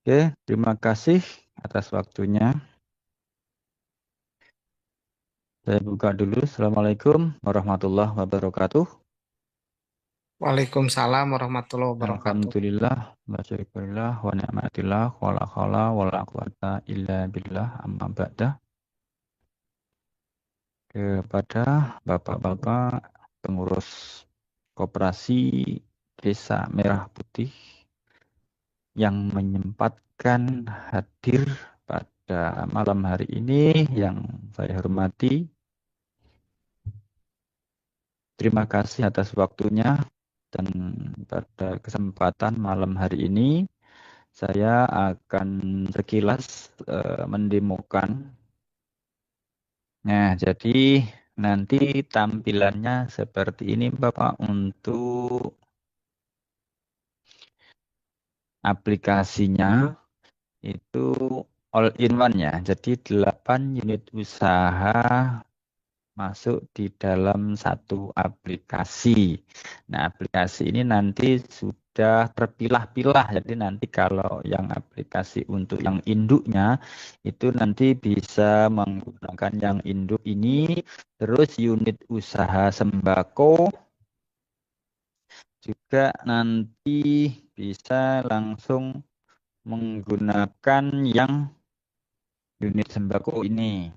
Oke, terima kasih atas waktunya. Saya buka dulu. Assalamualaikum warahmatullahi wabarakatuh. Waalaikumsalam warahmatullahi wabarakatuh. Alhamdulillah, masyaallah, wa ni'matillah, wala haula wala quwata illa billah, amma ba'da. Kepada Bapak-Bapak pengurus Koperasi Desa Merah Putih yang menyempatkan hadir pada malam hari ini yang saya hormati. Terima kasih atas waktunya dan pada kesempatan malam hari ini saya akan sekilas mendemokan. Nah, jadi nanti tampilannya seperti ini Bapak untuk aplikasinya itu all in one ya. Jadi 8 unit usaha masuk di dalam satu aplikasi. Nah, aplikasi ini nanti sudah terpilah-pilah. Jadi nanti kalau yang aplikasi untuk yang induknya itu nanti bisa menggunakan yang induk ini. Terus unit usaha sembako juga nanti bisa langsung menggunakan yang unit sembako ini.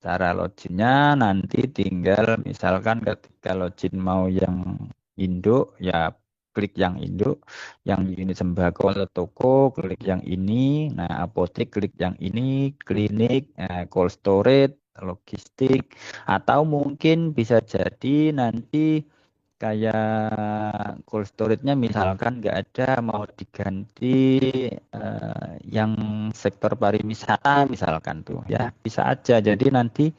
Cara loginnya nanti tinggal misalkan ketika login mau yang induk ya klik yang induk, yang unit sembako atau toko klik yang ini, nah apotek klik yang ini, klinik, cold storage, logistik, atau mungkin bisa jadi nanti kayak cold storage-nya misalkan nggak ada mau diganti yang sektor pariwisata misalkan tuh ya bisa aja. Jadi nanti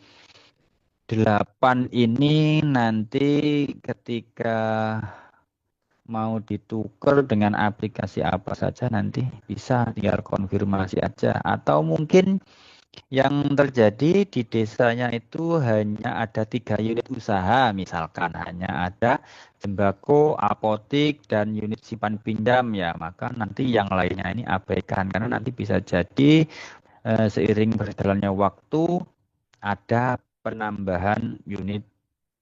8 ini nanti ketika mau ditukar dengan aplikasi apa saja nanti bisa tinggal konfirmasi aja. Atau mungkin yang terjadi di desanya itu hanya ada 3 unit usaha, misalkan hanya ada sembako, apotik, dan unit simpan pinjam ya, maka nanti yang lainnya ini abaikan karena nanti bisa jadi seiring berjalannya waktu ada penambahan unit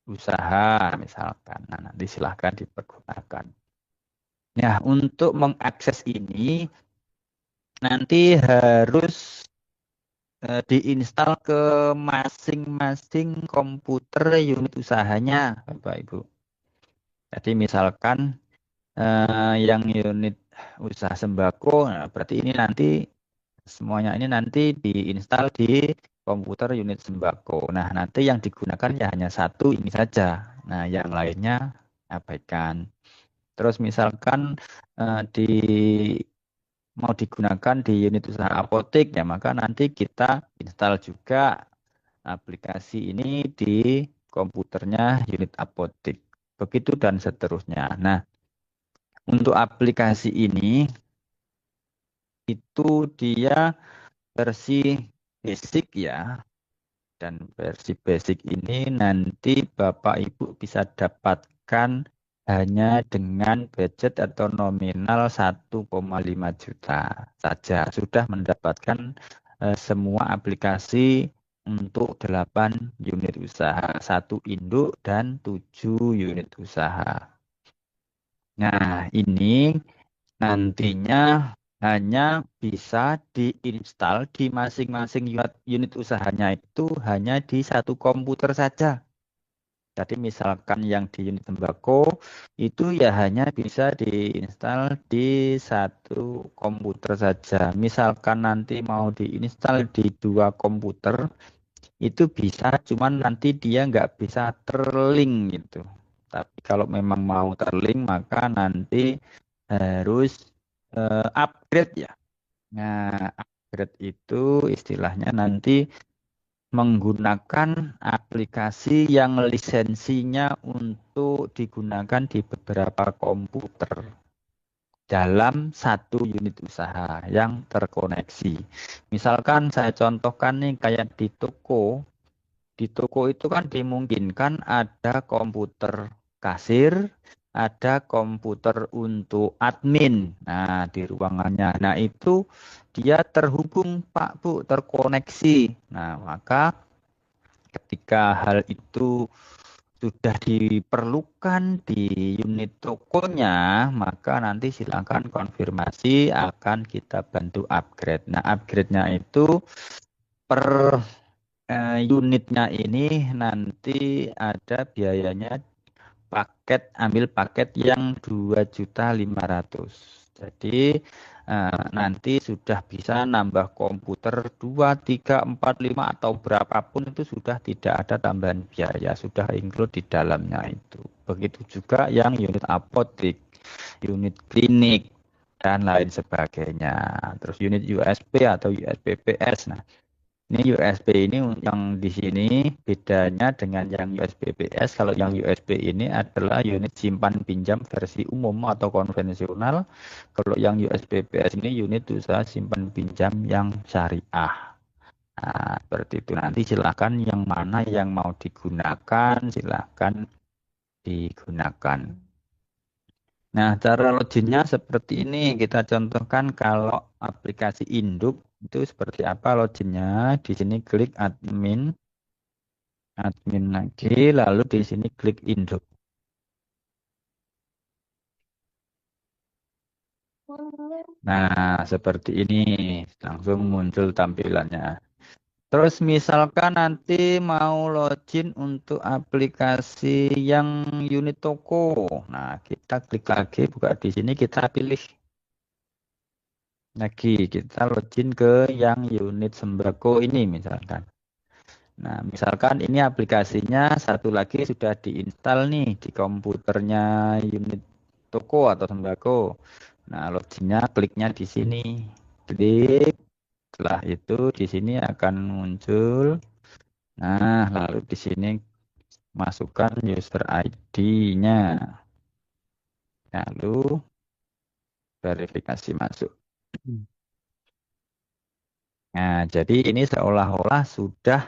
usaha misalkan. Nah, nanti silahkan dipergunakan. Ya, untuk mengakses ini nanti harus diinstal ke masing-masing komputer unit usahanya, Bapak Ibu. Jadi misalkan yang unit usaha sembako, nah, berarti ini nanti semuanya ini nanti diinstal di komputer unit sembako. Nah, nanti yang digunakan ya hanya satu ini saja. Nah, yang lainnya abaikan. Terus misalkan di mau digunakan di unit usaha apotek ya, maka nanti kita install juga aplikasi ini di komputernya unit apotek. Begitu dan seterusnya. Nah, untuk aplikasi ini itu dia versi basic ya. Dan versi basic ini nanti Bapak Ibu bisa dapatkan hanya dengan budget atau nominal 1,5 juta saja. Sudah mendapatkan semua aplikasi untuk 8 unit usaha, satu induk dan 7 unit usaha. Nah, ini nantinya hanya bisa diinstal di masing-masing unit usahanya itu hanya di satu komputer saja. Jadi misalkan yang di unit sembako itu ya hanya bisa diinstal di satu komputer saja. Misalkan nanti mau diinstal di 2 komputer itu bisa, cuman nanti dia nggak bisa terlink gitu. Tapi kalau memang mau terlink maka nanti harus upgrade ya. Nah, upgrade itu istilahnya nanti menggunakan aplikasi yang lisensinya untuk digunakan di beberapa komputer dalam satu unit usaha yang terkoneksi. Misalkan saya contohkan nih kayak di toko. Di toko itu kan dimungkinkan ada komputer kasir, ada komputer untuk admin. Nah, di ruangannya. Nah, itu dia terhubung, Pak Bu, terkoneksi. Nah, maka ketika hal itu sudah diperlukan di unit tokonya, maka nanti silakan konfirmasi, akan kita bantu upgrade. Nah, upgrade-nya itu per unitnya ini nanti ada biayanya, ambil paket yang 2.500.000. Jadi nanti sudah bisa nambah komputer 2, 3, 4, 5 atau berapapun, itu sudah tidak ada tambahan biaya, sudah include di dalamnya itu. Begitu juga yang unit apotek, unit klinik, dan lain sebagainya. Terus unit USB atau USBPS. Nah, ini USB ini yang di sini bedanya dengan yang USB PS. Kalau yang USB ini adalah unit simpan pinjam versi umum atau konvensional. Kalau yang USB PS ini unit usaha simpan pinjam yang syariah. Nah, seperti itu. Nanti silakan yang mana yang mau digunakan, silakan digunakan. Nah, cara loginnya seperti ini. Kita contohkan kalau aplikasi induk itu seperti apa loginnya. Di sini klik admin, admin lagi, lalu di sini klik induk. Nah, seperti ini langsung muncul tampilannya. Terus misalkan nanti mau login untuk aplikasi yang unit toko. Nah, kita klik lagi, buka di sini, kita pilih lagi, kita login ke yang unit sembako ini misalkan. Nah, misalkan ini aplikasinya satu lagi sudah diinstal nih di komputernya unit toko atau sembako. Nah, loginnya kliknya di sini. Klik, setelah itu di sini akan muncul. Nah, lalu di sini masukkan user ID-nya. Lalu verifikasi masuk. Nah, jadi ini seolah-olah sudah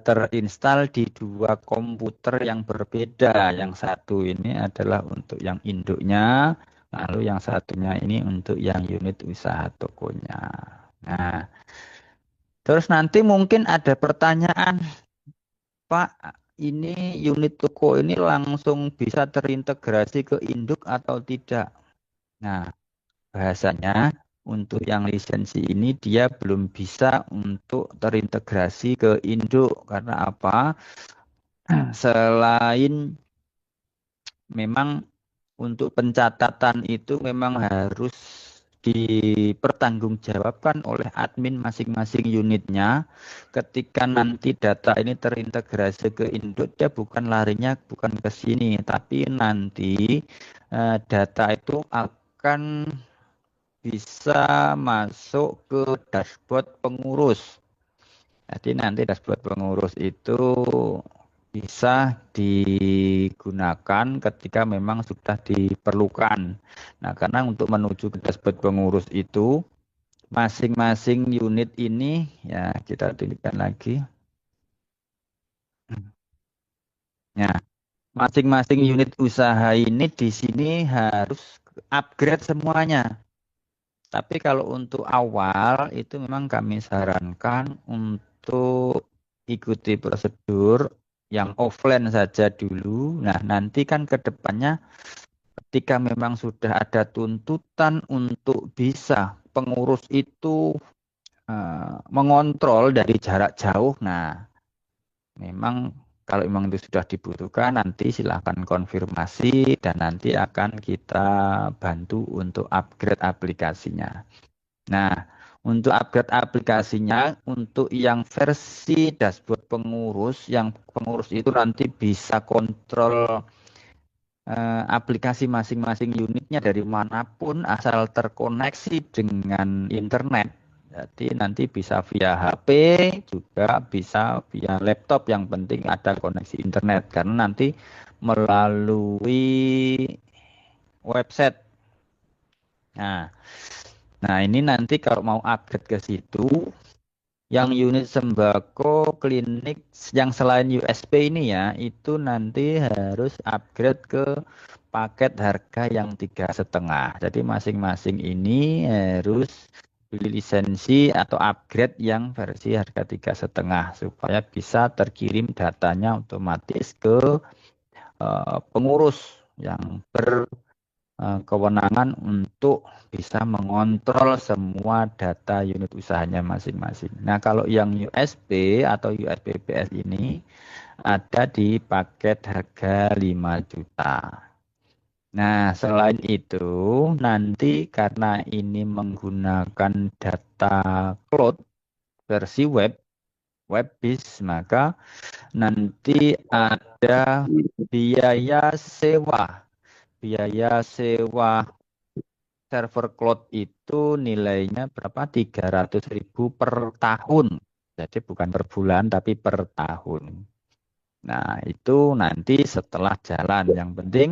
terinstal di dua komputer yang berbeda. Yang satu ini adalah untuk yang induknya, lalu yang satunya ini untuk yang unit usaha tokonya. Nah, terus nanti mungkin ada pertanyaan, Pak, ini unit toko ini langsung bisa terintegrasi ke induk atau tidak? Nah, bahasanya untuk yang lisensi ini dia belum bisa untuk terintegrasi ke induk. Karena apa? Selain memang untuk pencatatan itu memang harus dipertanggungjawabkan oleh admin masing-masing unitnya. Ketika nanti data ini terintegrasi ke induk, dia bukan larinya bukan ke sini, tapi nanti data itu akan bisa masuk ke dashboard pengurus. Jadi nanti dashboard pengurus itu bisa digunakan ketika memang sudah diperlukan. Nah, karena untuk menuju ke dashboard pengurus itu, masing-masing unit ini, ya kita tunjukkan lagi. Ya, masing-masing unit usaha ini di sini harus upgrade semuanya. Tapi kalau untuk awal itu memang kami sarankan untuk ikuti prosedur yang offline saja dulu. Nah, nanti kan ke depannya ketika memang sudah ada tuntutan untuk bisa pengurus itu mengontrol dari jarak jauh. Nah, memang kalau memang itu sudah dibutuhkan, nanti silahkan konfirmasi dan nanti akan kita bantu untuk upgrade aplikasinya. Nah, untuk upgrade aplikasinya, untuk yang versi dashboard pengurus, yang pengurus itu nanti bisa kontrol aplikasi masing-masing unitnya dari manapun asal terkoneksi dengan internet. Jadi nanti bisa via HP, juga bisa via laptop, yang penting ada koneksi internet. Karena nanti melalui website. Nah, nah ini nanti kalau mau upgrade ke situ, Yang unit sembako klinik yang selain USP ini ya, itu nanti harus upgrade ke paket harga yang 3,5. Jadi masing-masing ini harus beli lisensi atau upgrade yang versi harga 3,5 supaya bisa terkirim datanya otomatis ke pengurus yang kewenangan untuk bisa mengontrol semua data unit usahanya masing-masing. Nah, kalau yang USB atau USBBS ini ada di paket harga 5 juta. Nah, selain itu, nanti karena ini menggunakan data cloud versi web-based, maka nanti ada biaya sewa. Biaya sewa server cloud itu nilainya berapa? 300.000 per tahun. Jadi bukan per bulan tapi per tahun. Nah, itu nanti setelah jalan. Yang penting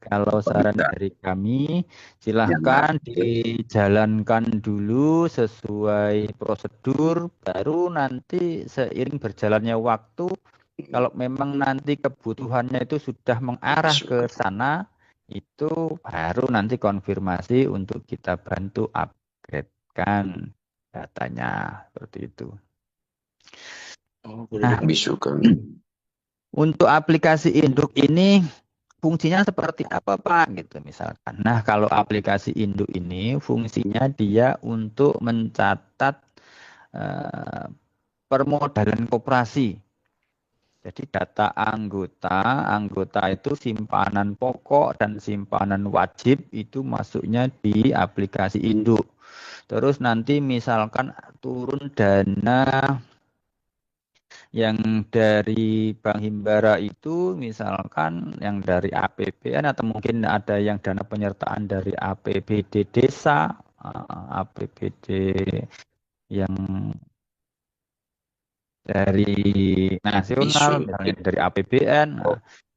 kalau saran dari kami silahkan dijalankan dulu sesuai prosedur, baru nanti seiring berjalannya waktu, kalau memang nanti kebutuhannya itu sudah mengarah ke sana, itu baru nanti konfirmasi untuk kita bantu upgrade-kan datanya. Seperti itu. Nah, untuk aplikasi induk ini fungsinya seperti apa Pak? Gitu misalkan. Nah, kalau aplikasi induk ini fungsinya dia untuk mencatat eh, permodalan koperasi. Jadi data anggota itu simpanan pokok dan simpanan wajib itu masuknya di aplikasi induk. Terus nanti misalkan turun dana yang dari Bank Himbara itu misalkan yang dari APBN atau mungkin ada yang dana penyertaan dari APBD desa, APBD yang dari nasional, misalnya dari APBN,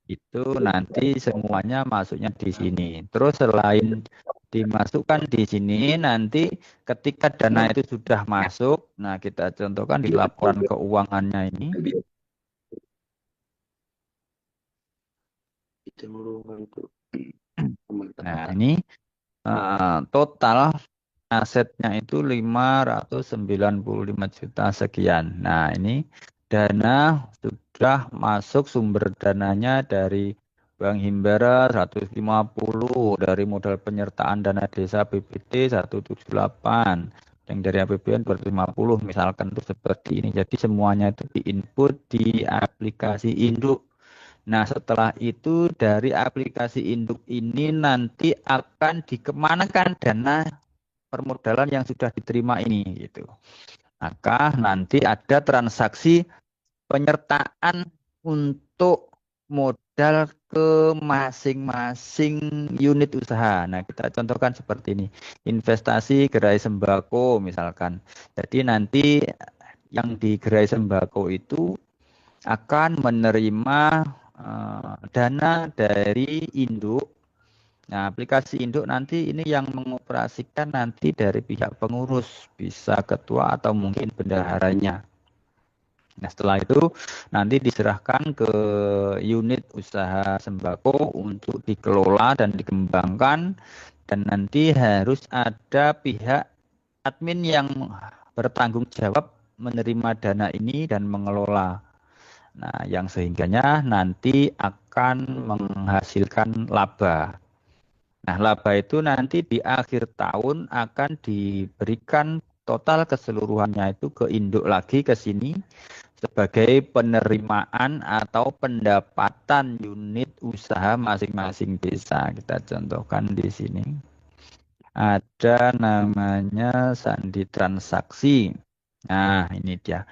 itu nanti semuanya masuknya di sini. Terus selain dimasukkan di sini, nanti ketika dana itu sudah masuk, nah kita contohkan di laporan keuangannya ini. Nah, ini total asetnya itu 595 juta sekian. Nah, ini dana sudah masuk sumber dananya dari Bank Himbara 150, dari modal penyertaan dana desa BPD 178, yang dari APBN 250 misalkan itu seperti ini. Jadi semuanya itu diinput di aplikasi induk. Nah, setelah itu dari aplikasi induk ini nanti akan dikemanakan dana permodalan yang sudah diterima ini gitu. Maka nanti ada transaksi penyertaan untuk modal ke masing-masing unit usaha. Nah, kita contohkan seperti ini. Investasi gerai sembako misalkan. Jadi nanti yang di gerai sembako itu akan menerima dana dari induk. Nah, aplikasi induk nanti ini yang mengoperasikan nanti dari pihak pengurus, bisa ketua atau mungkin bendaharanya. Nah, setelah itu nanti diserahkan ke unit usaha sembako untuk dikelola dan dikembangkan, dan nanti harus ada pihak admin yang bertanggung jawab menerima dana ini dan mengelola. Nah, yang sehingganya nanti akan menghasilkan laba. Nah, laba itu nanti di akhir tahun akan diberikan total keseluruhannya itu ke induk lagi ke sini sebagai penerimaan atau pendapatan unit usaha masing-masing desa. Kita contohkan di sini. Ada namanya sandi transaksi. Nah, ini dia.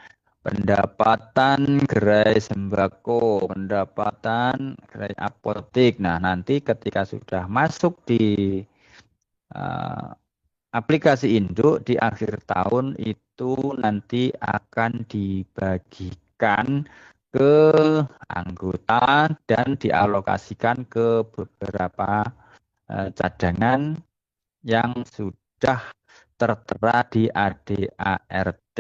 Pendapatan gerai sembako, pendapatan gerai apotek. Nah, nanti ketika sudah masuk di uh, aplikasi induk di akhir tahun itu nanti akan dibagikan ke anggota dan dialokasikan ke beberapa cadangan yang sudah tertera di ADART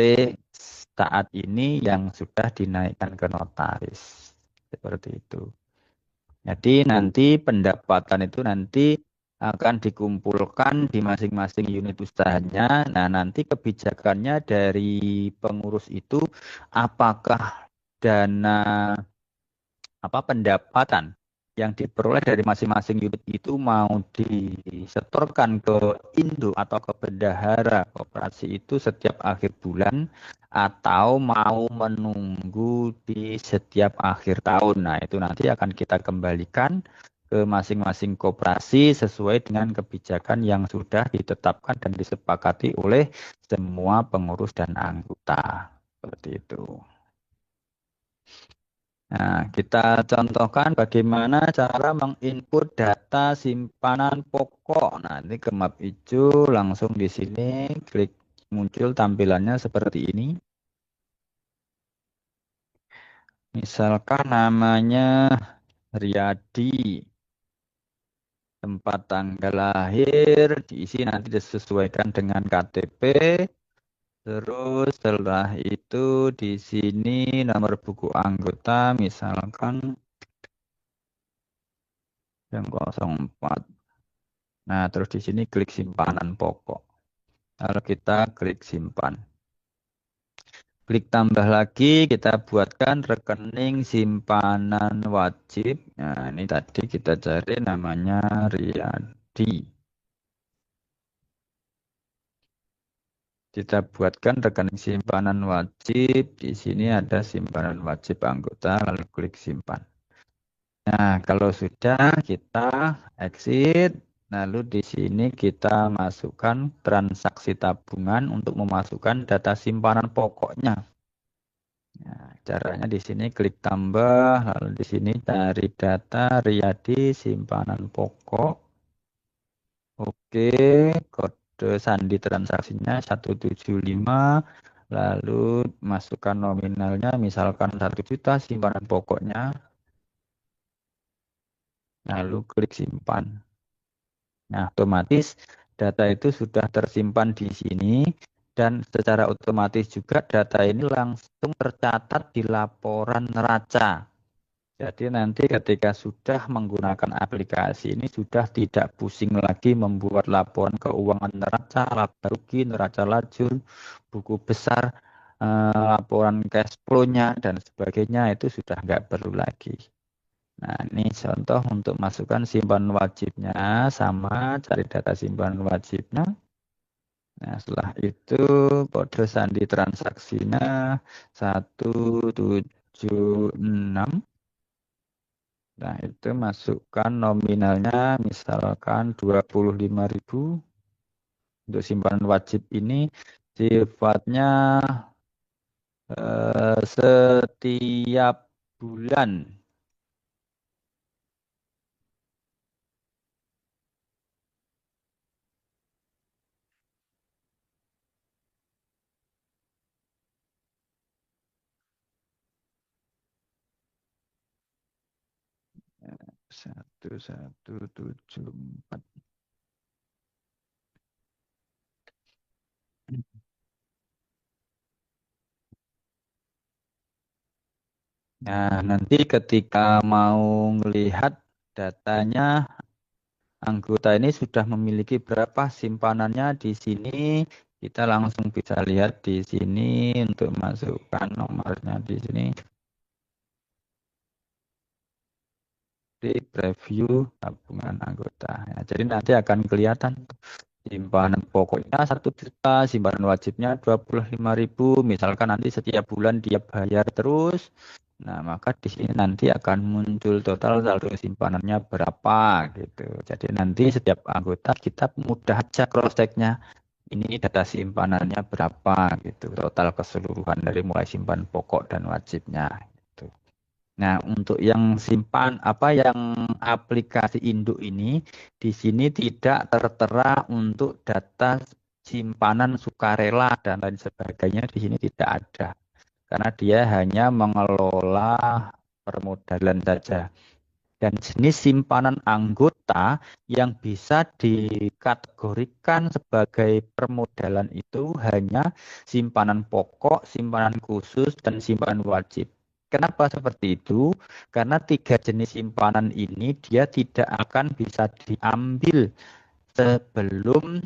saat ini yang sudah dinaikkan ke notaris. Seperti itu. Jadi nanti pendapatan itu nanti akan dikumpulkan di masing-masing unit usahanya. Nah, nanti kebijakannya dari pengurus itu apakah dana pendapatan yang diperoleh dari masing-masing unit itu mau disetorkan ke induk atau ke bendahara koperasi itu setiap akhir bulan atau mau menunggu di setiap akhir tahun. Nah, itu nanti akan kita kembalikan ke masing-masing koperasi sesuai dengan kebijakan yang sudah ditetapkan dan disepakati oleh semua pengurus dan anggota. Seperti itu. Nah, kita contohkan bagaimana cara menginput data simpanan pokok. Nah, ini ke map hijau, langsung di sini klik muncul tampilannya seperti ini. Misalkan namanya Riyadi, tempat tanggal lahir, diisi nanti disesuaikan dengan KTP. Terus setelah itu di sini nomor buku anggota, misalkan yang 04. Nah, terus di sini klik simpanan pokok. Lalu kita klik simpan. Klik tambah lagi, kita buatkan rekening simpanan wajib. Nah, ini tadi kita cari namanya Riyadi. Kita buatkan rekening simpanan wajib. Di sini ada simpanan wajib anggota, lalu klik simpan. Nah, kalau sudah kita exit. Lalu di sini kita masukkan transaksi tabungan untuk memasukkan data simpanan pokoknya. Nah, caranya di sini klik tambah, lalu di sini cari data Riyadi simpanan pokok. Oke, kode sandi transaksinya 175, lalu masukkan nominalnya misalkan 1 juta simpanan pokoknya, lalu klik simpan. Nah, otomatis data itu sudah tersimpan di sini dan secara otomatis juga data ini langsung tercatat di laporan neraca. Jadi nanti ketika sudah menggunakan aplikasi ini sudah tidak pusing lagi membuat laporan keuangan neraca, laba rugi, neraca lajur, buku besar, laporan cash flow-nya dan sebagainya itu sudah nggak perlu lagi. Nah, ini contoh untuk masukkan simpanan wajibnya sama cari data simpanan wajibnya. Nah, setelah itu kode sandi transaksinya 176. Nah, itu masukkan nominalnya misalkan 25.000 untuk simpanan wajib ini sifatnya setiap bulan. Satu satu tujuh empat. Nah, nanti ketika mau melihat datanya anggota ini sudah memiliki berapa simpanannya di sini, kita langsung bisa lihat di sini untuk masukkan nomornya di sini. Di preview tabungan anggota. Ya, jadi nanti akan kelihatan simpanan pokoknya 1 juta, simpanan wajibnya 25.000. Misalkan nanti setiap bulan dia bayar terus. Nah, maka di sini nanti akan muncul total saldo simpanannya berapa gitu. Jadi nanti setiap anggota kita mudah aja cross check-nya. Ini data simpanannya berapa gitu. Total keseluruhan dari mulai simpan pokok dan wajibnya gitu. Nah, untuk yang simpan yang aplikasi induk ini di sini tidak tertera untuk data simpanan sukarela dan lain sebagainya di sini tidak ada. Karena dia hanya mengelola permodalan saja. Dan jenis simpanan anggota yang bisa dikategorikan sebagai permodalan itu hanya simpanan pokok, simpanan khusus, dan simpanan wajib. Kenapa seperti itu? Karena 3 jenis simpanan ini dia tidak akan bisa diambil sebelum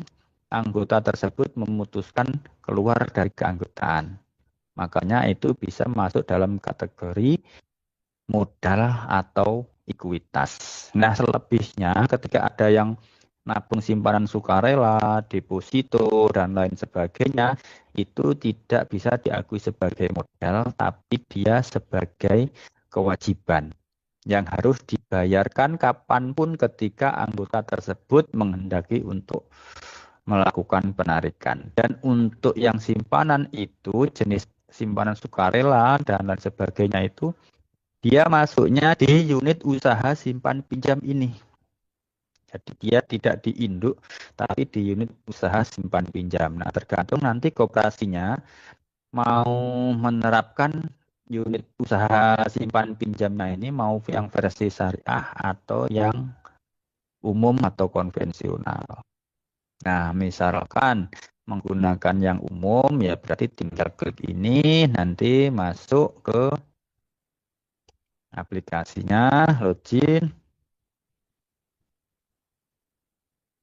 anggota tersebut memutuskan keluar dari keanggotaan. Makanya itu bisa masuk dalam kategori modal atau ekuitas. Nah, selebihnya ketika ada yang nabung simpanan sukarela, deposito, dan lain sebagainya, itu tidak bisa diakui sebagai modal, tapi dia sebagai kewajiban yang harus dibayarkan kapanpun ketika anggota tersebut menghendaki untuk melakukan penarikan. Dan untuk yang simpanan itu, jenis simpanan sukarela dan lain sebagainya itu, dia masuknya di unit usaha simpan pinjam ini. Jadi dia tidak di induk, tapi di unit usaha simpan pinjam. Nah, tergantung nanti koperasinya mau menerapkan unit usaha simpan pinjamnya ini mau yang versi syariah atau yang umum atau konvensional. Nah, misalkan menggunakan yang umum, ya berarti tinggal klik ini, nanti masuk ke aplikasinya, login.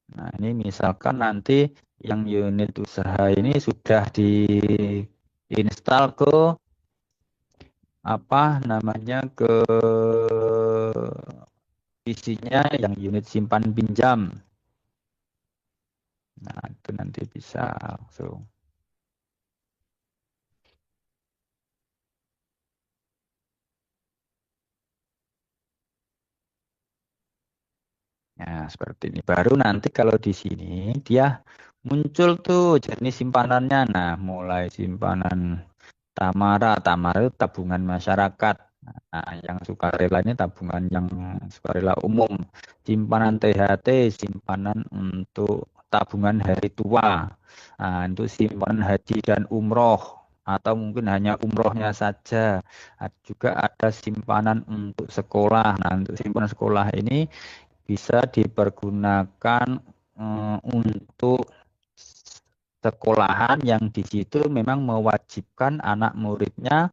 Nah, ini misalkan nanti yang unit usaha ini sudah diinstal ke apa namanya ke isinya yang unit simpan pinjam. Nah, itu nanti bisa langsung. Nah, seperti ini. Baru nanti kalau di sini dia muncul tuh jenis simpanannya. Nah, mulai simpanan Tamara, Tamara itu tabungan masyarakat. Nah, yang sukarela ini tabungan yang sukarela umum. Simpanan THT, simpanan untuk tabungan hari tua. Nah, itu simpanan haji dan umroh. Atau mungkin hanya umrohnya saja. Juga ada simpanan untuk sekolah. Nah, untuk simpanan sekolah ini bisa dipergunakan untuk sekolahan yang di situ memang mewajibkan anak muridnya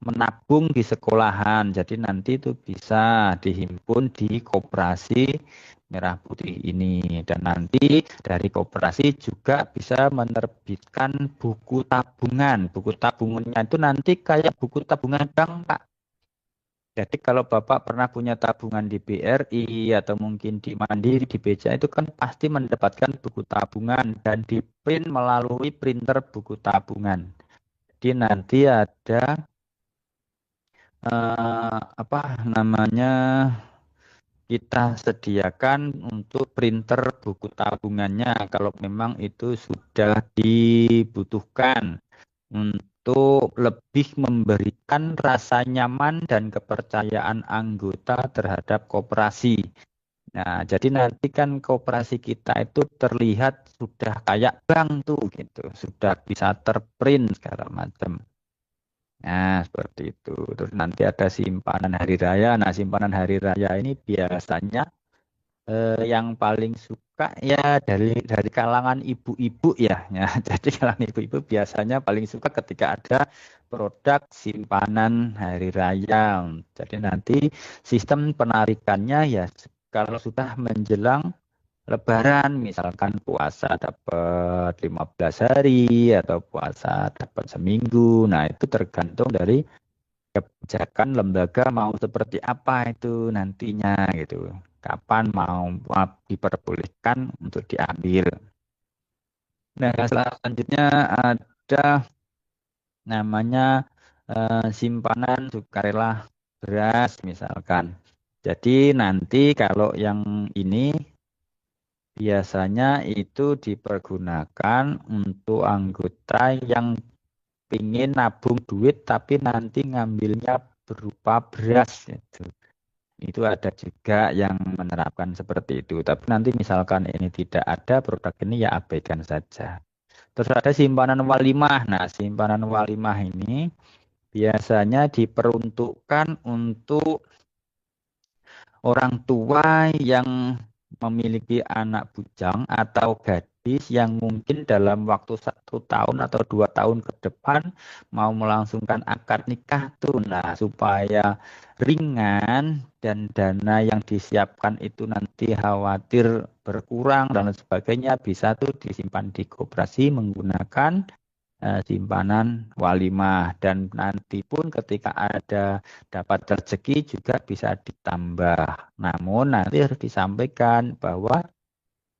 menabung di sekolahan. Jadi nanti itu bisa dihimpun di koperasi Merah Putih ini. Dan nanti dari koperasi juga bisa menerbitkan buku tabungan. Buku tabungannya itu nanti kayak buku tabungan bank, Pak. Jadi kalau Bapak pernah punya tabungan di BRI atau mungkin di Mandiri, di BCA itu kan pasti mendapatkan buku tabungan dan di print melalui printer buku tabungan. Jadi nanti ada apa namanya kita sediakan untuk printer buku tabungannya kalau memang itu sudah dibutuhkan untuk lebih memberikan rasa nyaman dan kepercayaan anggota terhadap koperasi. Nah, jadi nanti kan koperasi kita itu terlihat sudah kayak bank tuh gitu, sudah bisa terprint segala macam. Nah, seperti itu. Terus nanti ada simpanan hari raya. Nah, simpanan hari raya ini biasanya yang paling suka ya dari kalangan ibu-ibu ya. Ya, jadi kalangan ibu-ibu biasanya paling suka ketika ada produk simpanan hari raya. Jadi nanti sistem penarikannya ya kalau sudah menjelang Lebaran, misalkan puasa dapat 15 hari atau puasa dapat seminggu. Nah, itu tergantung dari kebijakan lembaga mau seperti apa itu nantinya gitu. Kapan mau diperbolehkan untuk diambil. Nah, selanjutnya ada namanya simpanan sukarela beras misalkan. Jadi nanti kalau yang ini biasanya itu dipergunakan untuk anggota yang ingin nabung duit tapi nanti ngambilnya berupa beras gitu. Itu ada juga yang menerapkan seperti itu. Tapi nanti misalkan ini tidak ada produk ini ya abaikan saja. Terus ada simpanan walimah. Nah, simpanan walimah ini biasanya diperuntukkan untuk orang tua yang memiliki anak bujang atau gadis yang mungkin dalam waktu 1 tahun atau 2 tahun ke depan mau melangsungkan akad nikah tuh. Nah, supaya ringan dan dana yang disiapkan itu nanti khawatir berkurang dan sebagainya, bisa tuh disimpan di koperasi menggunakan simpanan walimah, dan nanti pun ketika ada dapat rezeki juga bisa ditambah. Namun nanti harus disampaikan bahwa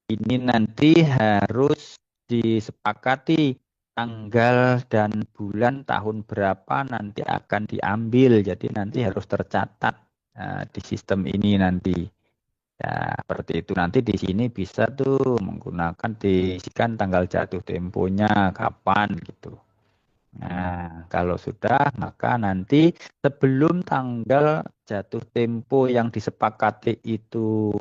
ini nanti harus disepakati tanggal dan bulan tahun berapa nanti akan diambil. Jadi nanti harus tercatat di sistem ini nanti. Ya, seperti itu. Nanti di sini bisa tuh menggunakan diisikan tanggal jatuh temponya kapan gitu. Nah, kalau sudah, maka nanti sebelum tanggal jatuh tempo yang disepakati itu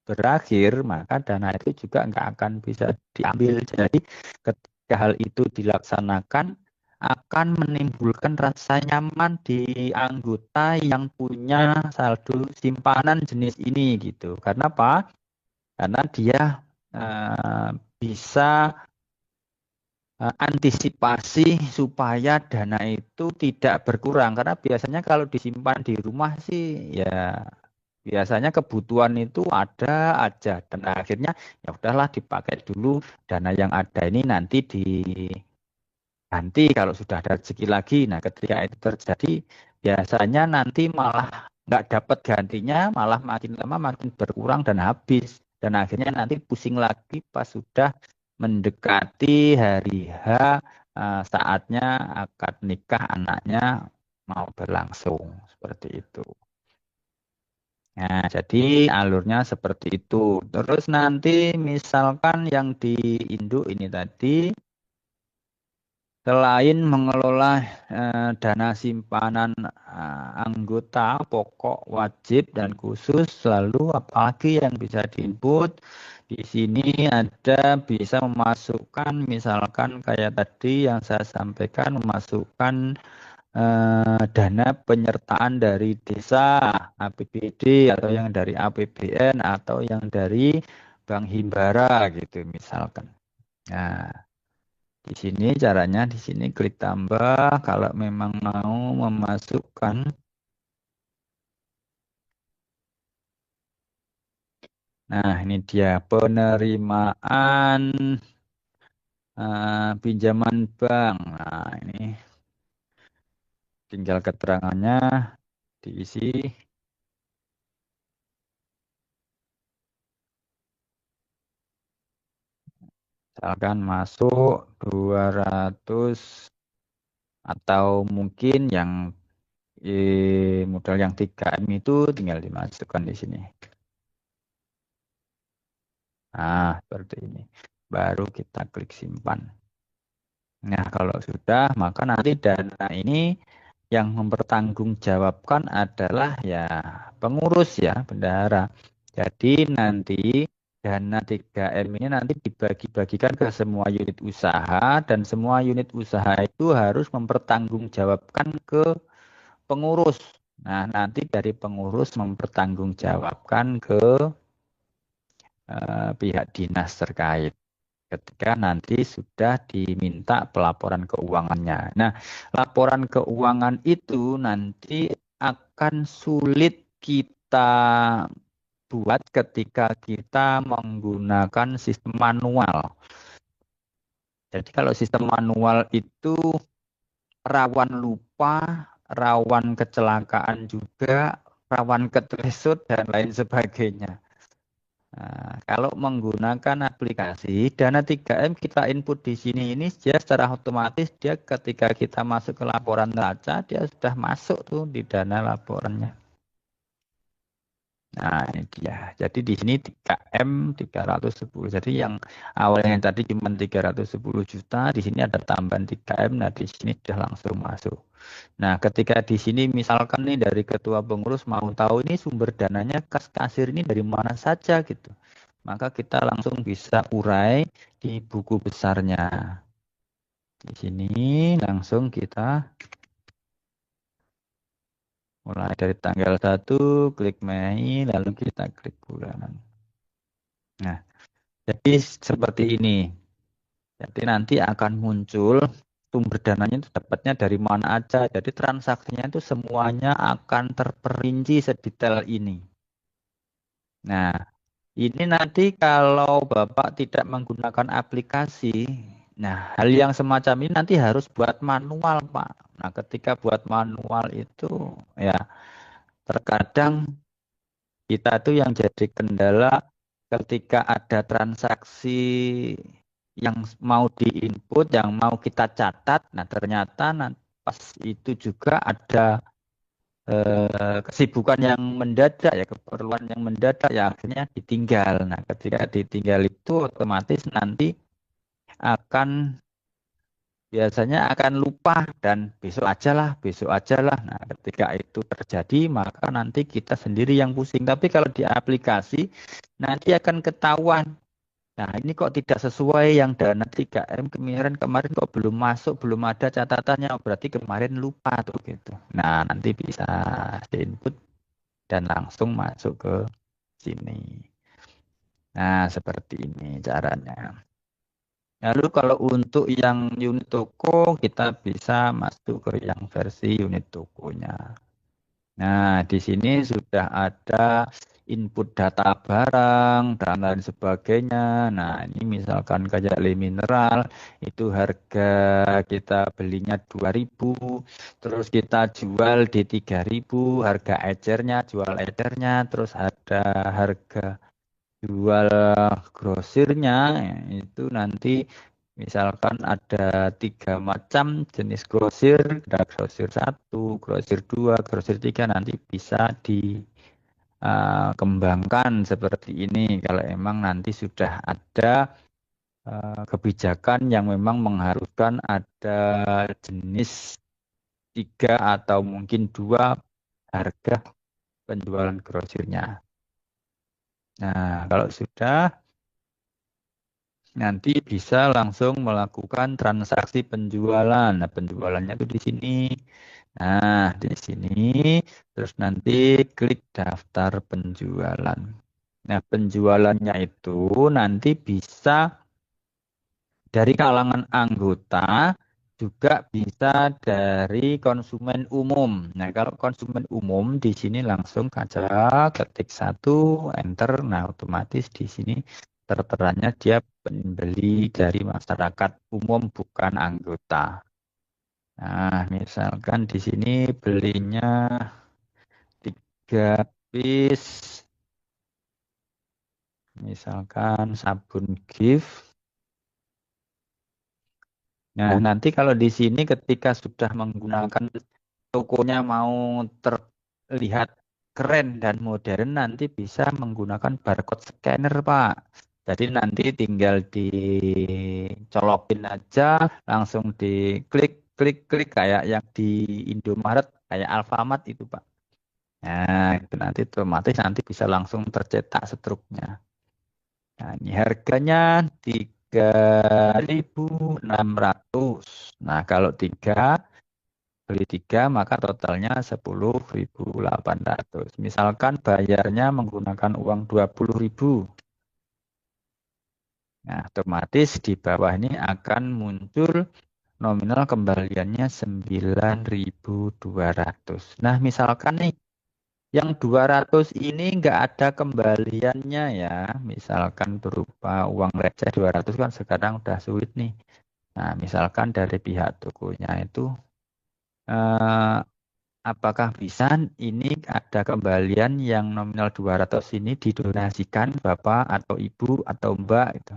berakhir, maka dana itu juga nggak akan bisa diambil. Jadi ketika hal itu dilaksanakan, akan menimbulkan rasa nyaman di anggota yang punya saldo simpanan jenis ini gitu. Karena apa? Karena dia eh, bisa antisipasi supaya dana itu tidak berkurang, karena biasanya kalau disimpan di rumah sih ya biasanya kebutuhan itu ada aja, dan akhirnya ya udahlah dipakai dulu, dana yang ada ini nanti diganti kalau sudah ada rezeki lagi. Nah, ketika itu terjadi biasanya nanti malah nggak dapat gantinya, malah makin lama makin berkurang dan habis, dan akhirnya nanti pusing lagi pas sudah mendekati hari H, saatnya akad nikah anaknya mau berlangsung seperti itu. Nah, jadi alurnya seperti itu. Terus nanti misalkan yang di induk ini tadi, selain mengelola dana simpanan anggota pokok, wajib, dan khusus, lalu apalagi yang bisa diinput di sini, ada bisa memasukkan misalkan kayak tadi yang saya sampaikan, memasukkan dana penyertaan dari desa, APBD, atau yang dari APBN, atau yang dari Bank Himbara gitu misalkan. Nah, di sini caranya, di sini klik tambah kalau memang mau memasukkan. Nah, ini dia penerimaan pinjaman bank. Nah, ini tinggal keterangannya diisi. Misalkan masuk 200, atau mungkin yang modal yang 3M itu tinggal dimasukkan di sini. Nah, seperti ini. Baru kita klik simpan. Nah, kalau sudah, maka nanti dana ini yang mempertanggungjawabkan adalah ya pengurus, ya bendahara. Jadi nanti dana 3M ini nanti dibagi-bagikan ke semua unit usaha, dan semua unit usaha itu harus mempertanggungjawabkan ke pengurus. Nah, nanti dari pengurus mempertanggungjawabkan ke pihak dinas terkait ketika nanti sudah diminta pelaporan keuangannya. Nah, laporan keuangan itu nanti akan sulit kita buat ketika kita menggunakan sistem manual. Jadi kalau sistem manual itu rawan lupa, rawan kecelakaan juga, rawan ketersut, dan lain sebagainya. Nah, kalau menggunakan aplikasi Dana 3M, kita input di sini ini dia secara otomatis, dia ketika kita masuk ke laporan neraca, dia sudah masuk tuh di dana laporannya. Nah, ini dia. Jadi di sini 3M 310. Jadi yang awalnya tadi cuma 310 juta, di sini ada tambahan 3M. Nah, di sini sudah langsung masuk. Nah, ketika di sini misalkan nih dari ketua pengurus mau tahu ini sumber dananya kas kasir ini dari mana saja gitu, maka kita langsung bisa urai di buku besarnya. Di sini langsung kita Mulai dari tanggal 1, klik Mei, lalu kita klik bulanan. Nah, jadi seperti ini. Jadi nanti akan muncul sumber dananya itu dapatnya dari mana aja. Jadi transaksinya itu semuanya akan terperinci sedetail ini. Nah, ini nanti kalau Bapak tidak menggunakan aplikasi, nah hal yang semacam ini nanti harus buat manual, Pak. Nah, ketika buat manual itu ya terkadang kita tuh yang jadi kendala ketika ada transaksi yang mau diinput, yang mau kita catat, nah ternyata pas itu juga ada kesibukan yang mendadak ya, keperluan yang mendadak ya akhirnya ditinggal. Nah, ketika ditinggal itu otomatis nanti akan biasanya akan lupa dan besok aja lah. Nah, ketika itu terjadi maka nanti kita sendiri yang pusing. Tapi kalau di aplikasi nanti akan ketahuan. Nah, ini kok tidak sesuai yang dana 3M kemarin kok belum masuk, belum ada catatannya. Berarti kemarin lupa tuh gitu. Nah, nanti bisa diinput dan langsung masuk ke sini. Nah, seperti ini caranya. Lalu kalau untuk yang unit toko, kita bisa masuk ke yang versi unit tokonya. Nah, di sini sudah ada input data barang dan lain sebagainya. Nah, ini misalkan kayak le mineral, itu harga kita belinya 2.000, terus kita jual di 3.000, harga ecernya, jual ecernya, terus ada harga jual grosirnya, itu nanti misalkan ada 3 macam jenis grosir, ada grosir 1, grosir 2, grosir 3 nanti bisa dikembangkan seperti ini kalau emang nanti sudah ada kebijakan yang memang mengharuskan ada jenis 3 atau mungkin 2 harga penjualan grosirnya. Nah, kalau sudah nanti bisa langsung melakukan transaksi penjualan. Nah, penjualannya itu di sini. Nah, di sini terus nanti klik daftar penjualan. Nah, penjualannya itu nanti bisa dari kalangan anggota, juga bisa dari konsumen umum. Nah, kalau konsumen umum di sini langsung aja ketik 1, enter. Nah, otomatis di sini terterannya dia pembeli dari masyarakat umum bukan anggota. Nah, misalkan di sini belinya 3 piece, misalkan sabun gift. Nah, nanti kalau di sini ketika sudah menggunakan tokonya mau terlihat keren dan modern, nanti bisa menggunakan barcode scanner, Pak. Jadi nanti tinggal dicolokin aja, langsung diklik, klik, klik kayak yang di Indomaret, kayak Alfamart itu, Pak. Nah, itu nanti otomatis nanti bisa langsung tercetak struknya. Nah, ini harganya 3.600. Nah, kalau beli 3 maka totalnya 10.800. Misalkan bayarnya menggunakan uang 20.000. Nah, otomatis di bawah ini akan muncul nominal kembaliannya 9.200. Nah, misalkan nih yang 200 ini nggak ada kembaliannya ya. Misalkan berupa uang receh 200 kan sekarang udah sulit nih. Nah, misalkan dari pihak tokonya itu eh, apakah bisa ini ada kembalian yang nominal 200 ini didonasikan Bapak atau Ibu atau Mbak itu.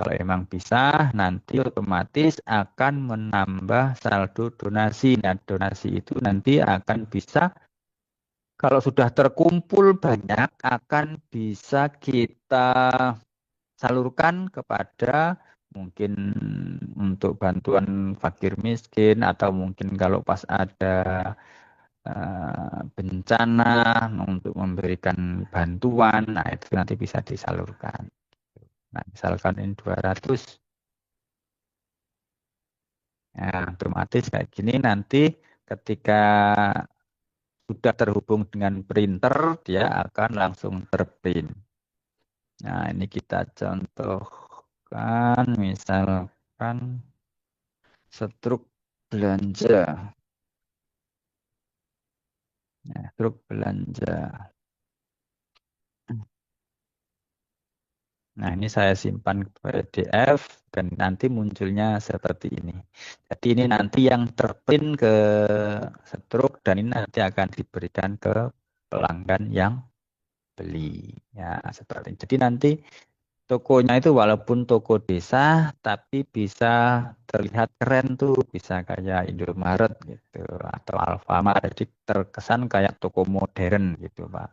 Kalau emang bisa, nanti otomatis akan menambah saldo donasi. Nah, donasi itu nanti akan bisa, kalau sudah terkumpul banyak, akan bisa kita salurkan kepada mungkin untuk bantuan fakir miskin atau mungkin kalau pas ada bencana untuk memberikan bantuan, nah itu nanti bisa disalurkan. Nah, misalkan ini 200, nah, otomatis kayak gini nanti ketika sudah terhubung dengan printer, dia akan langsung terprint. Nah, ini kita contohkan, misalkan struk belanja. Nah, struk belanja. Nah, ini saya simpan ke PDF dan nanti munculnya seperti ini. Jadi ini nanti yang terprint ke struk dan ini nanti akan diberikan ke pelanggan yang beli. Ya, seperti ini. Jadi nanti tokonya itu walaupun toko desa, tapi bisa terlihat keren tuh, bisa kayak Indomaret gitu atau Alfamart, jadi terkesan kayak toko modern gitu, Pak.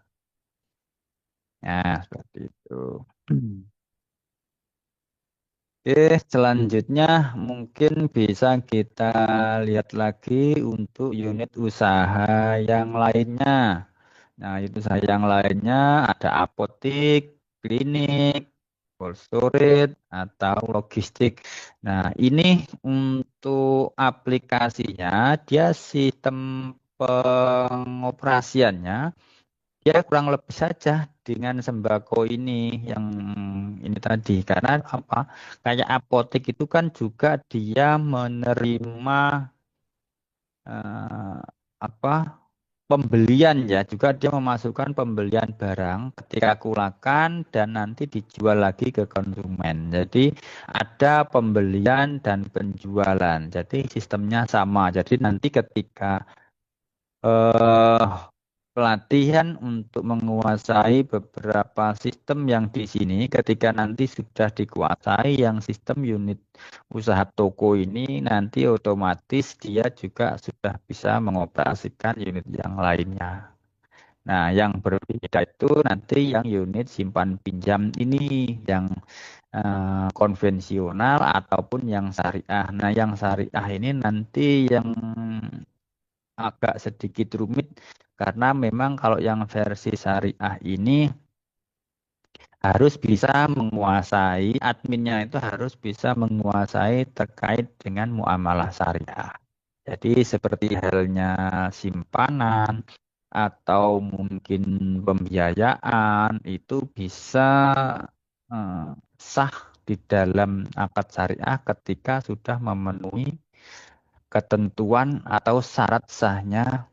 Ya, seperti itu. Oke, selanjutnya mungkin bisa kita lihat lagi untuk unit usaha yang lainnya. Nah, itu usaha yang lainnya ada apotik, klinik, cold storage, atau logistik. Nah, ini untuk aplikasinya, dia sistem pengoperasiannya, dia kurang lebih saja dengan sembako ini yang ini tadi. Karena apa? Kayak apotek itu kan juga dia menerima eh, apa? Pembelian ya, juga dia memasukkan pembelian barang ketika kulakan dan nanti dijual lagi ke konsumen. Jadi ada pembelian dan penjualan. Jadi sistemnya sama. Jadi nanti ketika eh, pelatihan untuk menguasai beberapa sistem yang di sini, ketika nanti sudah dikuasai yang sistem unit usaha toko ini, nanti otomatis dia juga sudah bisa mengoperasikan unit yang lainnya. Nah, yang berbeda itu nanti yang unit simpan pinjam ini, yang konvensional ataupun yang syariah. Nah, yang syariah ini nanti yang agak sedikit rumit karena memang kalau yang versi syariah ini harus bisa menguasai, adminnya itu harus bisa menguasai terkait dengan muamalah syariah. Jadi seperti halnya simpanan atau mungkin pembiayaan itu bisa eh, sah di dalam akad syariah ketika sudah memenuhi ketentuan atau syarat sahnya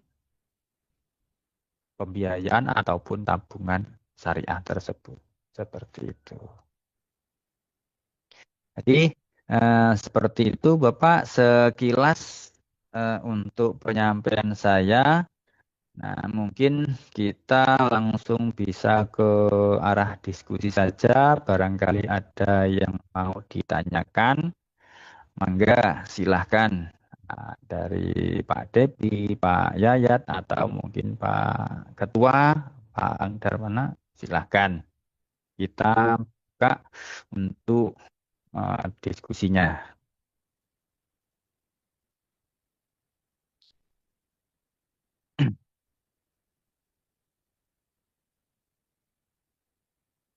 pembiayaan ataupun tabungan syariah tersebut. Seperti itu. Jadi seperti itu Bapak sekilas untuk penyampaian saya. Nah, mungkin kita langsung bisa ke arah diskusi saja. Barangkali ada yang mau ditanyakan. Mangga, silahkan. Dari Pak Depi, Pak Yayat, atau mungkin Pak Ketua, Pak Angdarmana, silahkan. Kita buka untuk diskusinya.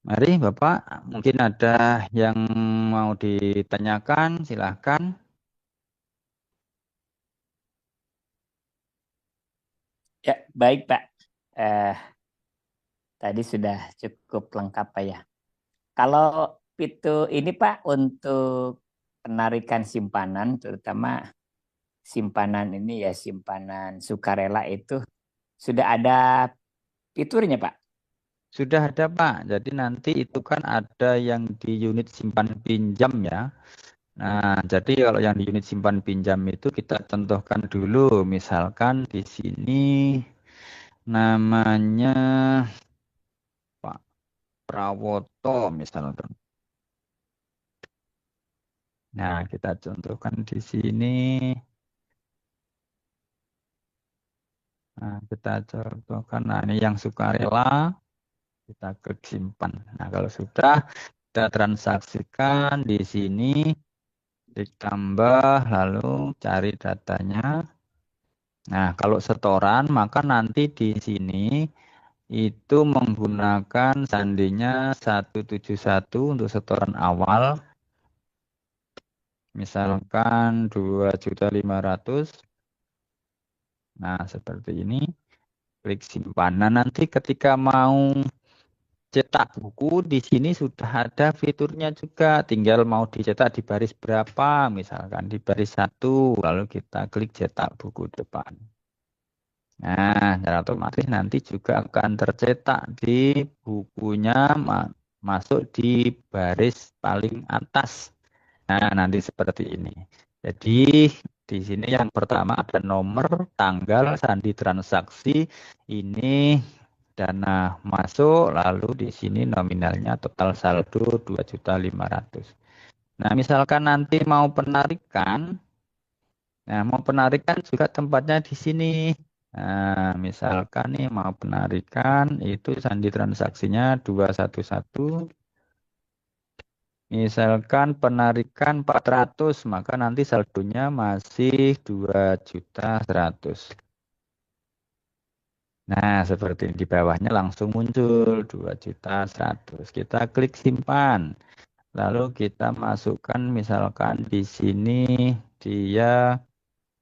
Mari Bapak, mungkin ada yang mau ditanyakan, silahkan. Ya, baik Pak. Eh, Tadi sudah cukup lengkap Pak ya. Kalau fitur ini Pak untuk penarikan simpanan, terutama simpanan ini ya simpanan sukarela itu sudah ada fiturnya Pak. Sudah ada Pak, jadi nanti itu kan ada yang di unit simpan pinjam ya. Nah, jadi kalau yang di unit simpan pinjam itu kita contohkan dulu, misalkan di sini namanya Pak Prawoto misalkan. Nah, kita contohkan di sini. Nah, kita contohkan, nah ini yang sukarela, kita klik simpan. Nah, kalau sudah kita transaksikan di sini, ditambah lalu cari datanya. Nah, kalau setoran, maka nanti di sini itu menggunakan sandinya 171 untuk setoran awal, misalkan 2.500.000. Nah, seperti ini. klik simpan. Nah, nanti ketika mau cetak buku di sini sudah ada fiturnya juga. Tinggal mau dicetak di baris berapa, misalkan di baris 1, lalu kita klik cetak buku depan. Nah, secara otomatis nanti juga akan tercetak di bukunya masuk di baris paling atas. Nah, nanti seperti ini. Jadi di sini yang pertama ada nomor, tanggal, sandi transaksi. Ini dana masuk, lalu di sini nominalnya total saldo 2.500.000. Nah, misalkan nanti mau penarikan, nah mau penarikan juga tempatnya di sini. Nah, misalkan nih mau penarikan itu sandi transaksinya 211. Misalkan penarikan 400, maka nanti saldonya masih 2.100.000. Nah, seperti di bawahnya langsung muncul 2.100.000. Kita klik simpan. Lalu kita masukkan misalkan di sini dia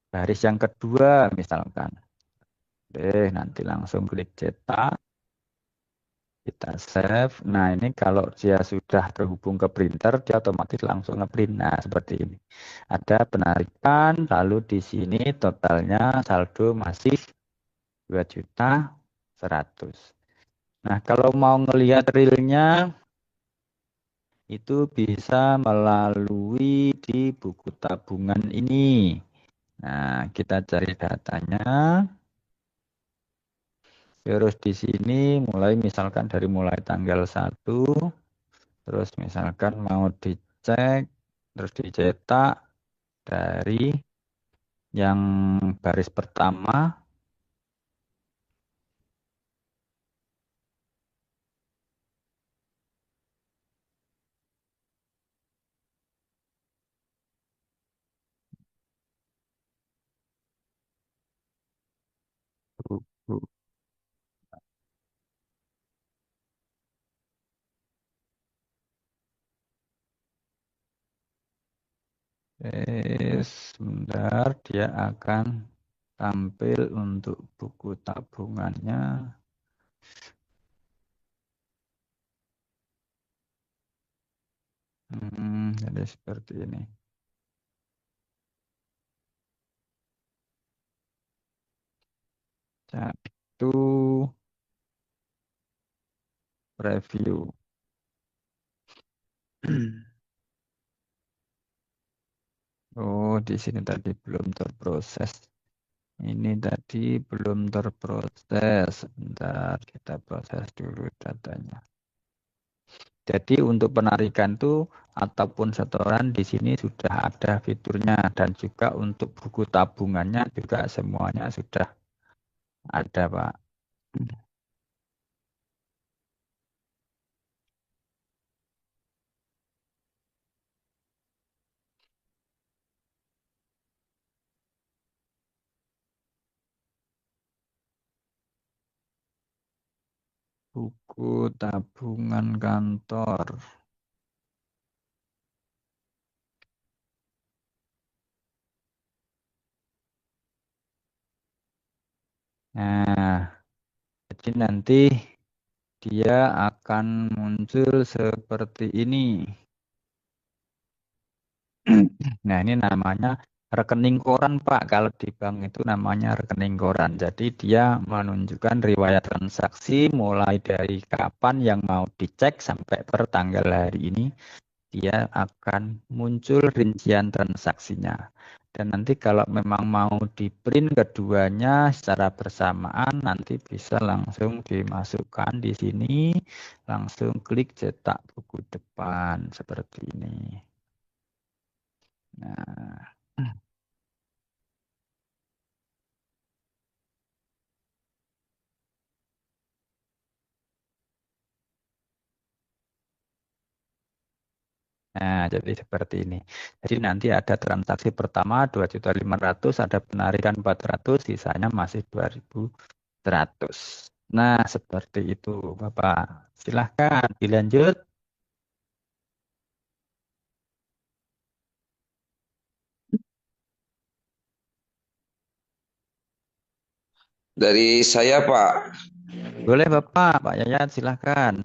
baris yang kedua misalkan. Nanti langsung klik cetak. Kita save. Nah, ini kalau dia sudah terhubung ke printer, dia otomatis langsung ngeprint. Nah, seperti ini. Ada penarikan, lalu di sini totalnya saldo masih 2.100.000. Nah, kalau mau ngelihat realnya, itu bisa melalui di buku tabungan ini. Nah, kita cari datanya. Terus di sini misalkan dari mulai tanggal 1. Terus misalkan mau dicek, terus dicetak dari yang baris pertama. Buku. Sebentar, dia akan tampil untuk buku tabungannya. Jadi seperti ini. Satu review. Oh, di sini tadi belum terproses. Ini tadi belum terproses. Sebentar, kita proses dulu datanya. Jadi untuk penarikan tuh ataupun setoran di sini sudah ada fiturnya dan juga untuk buku tabungannya juga semuanya sudah ada, Pak. Buku tabungan kantor. Nah, jadi nanti dia akan muncul seperti ini. Nah, ini namanya rekening koran, Pak. Kalau di bank itu namanya rekening koran. Jadi dia menunjukkan riwayat transaksi mulai dari kapan yang mau dicek sampai per tanggal hari ini. Dia akan muncul rincian transaksinya. Dan nanti kalau memang mau di print keduanya secara bersamaan, nanti bisa langsung dimasukkan di sini, langsung klik cetak buku depan seperti ini. Nah, jadi seperti ini. Jadi nanti ada transaksi pertama 2.500.000, ada penarikan 400, sisanya masih 2.100. Nah, seperti itu, Bapak. Silahkan dilanjut. Dari saya Pak, Boleh Bapak, Pak Yayat silahkan.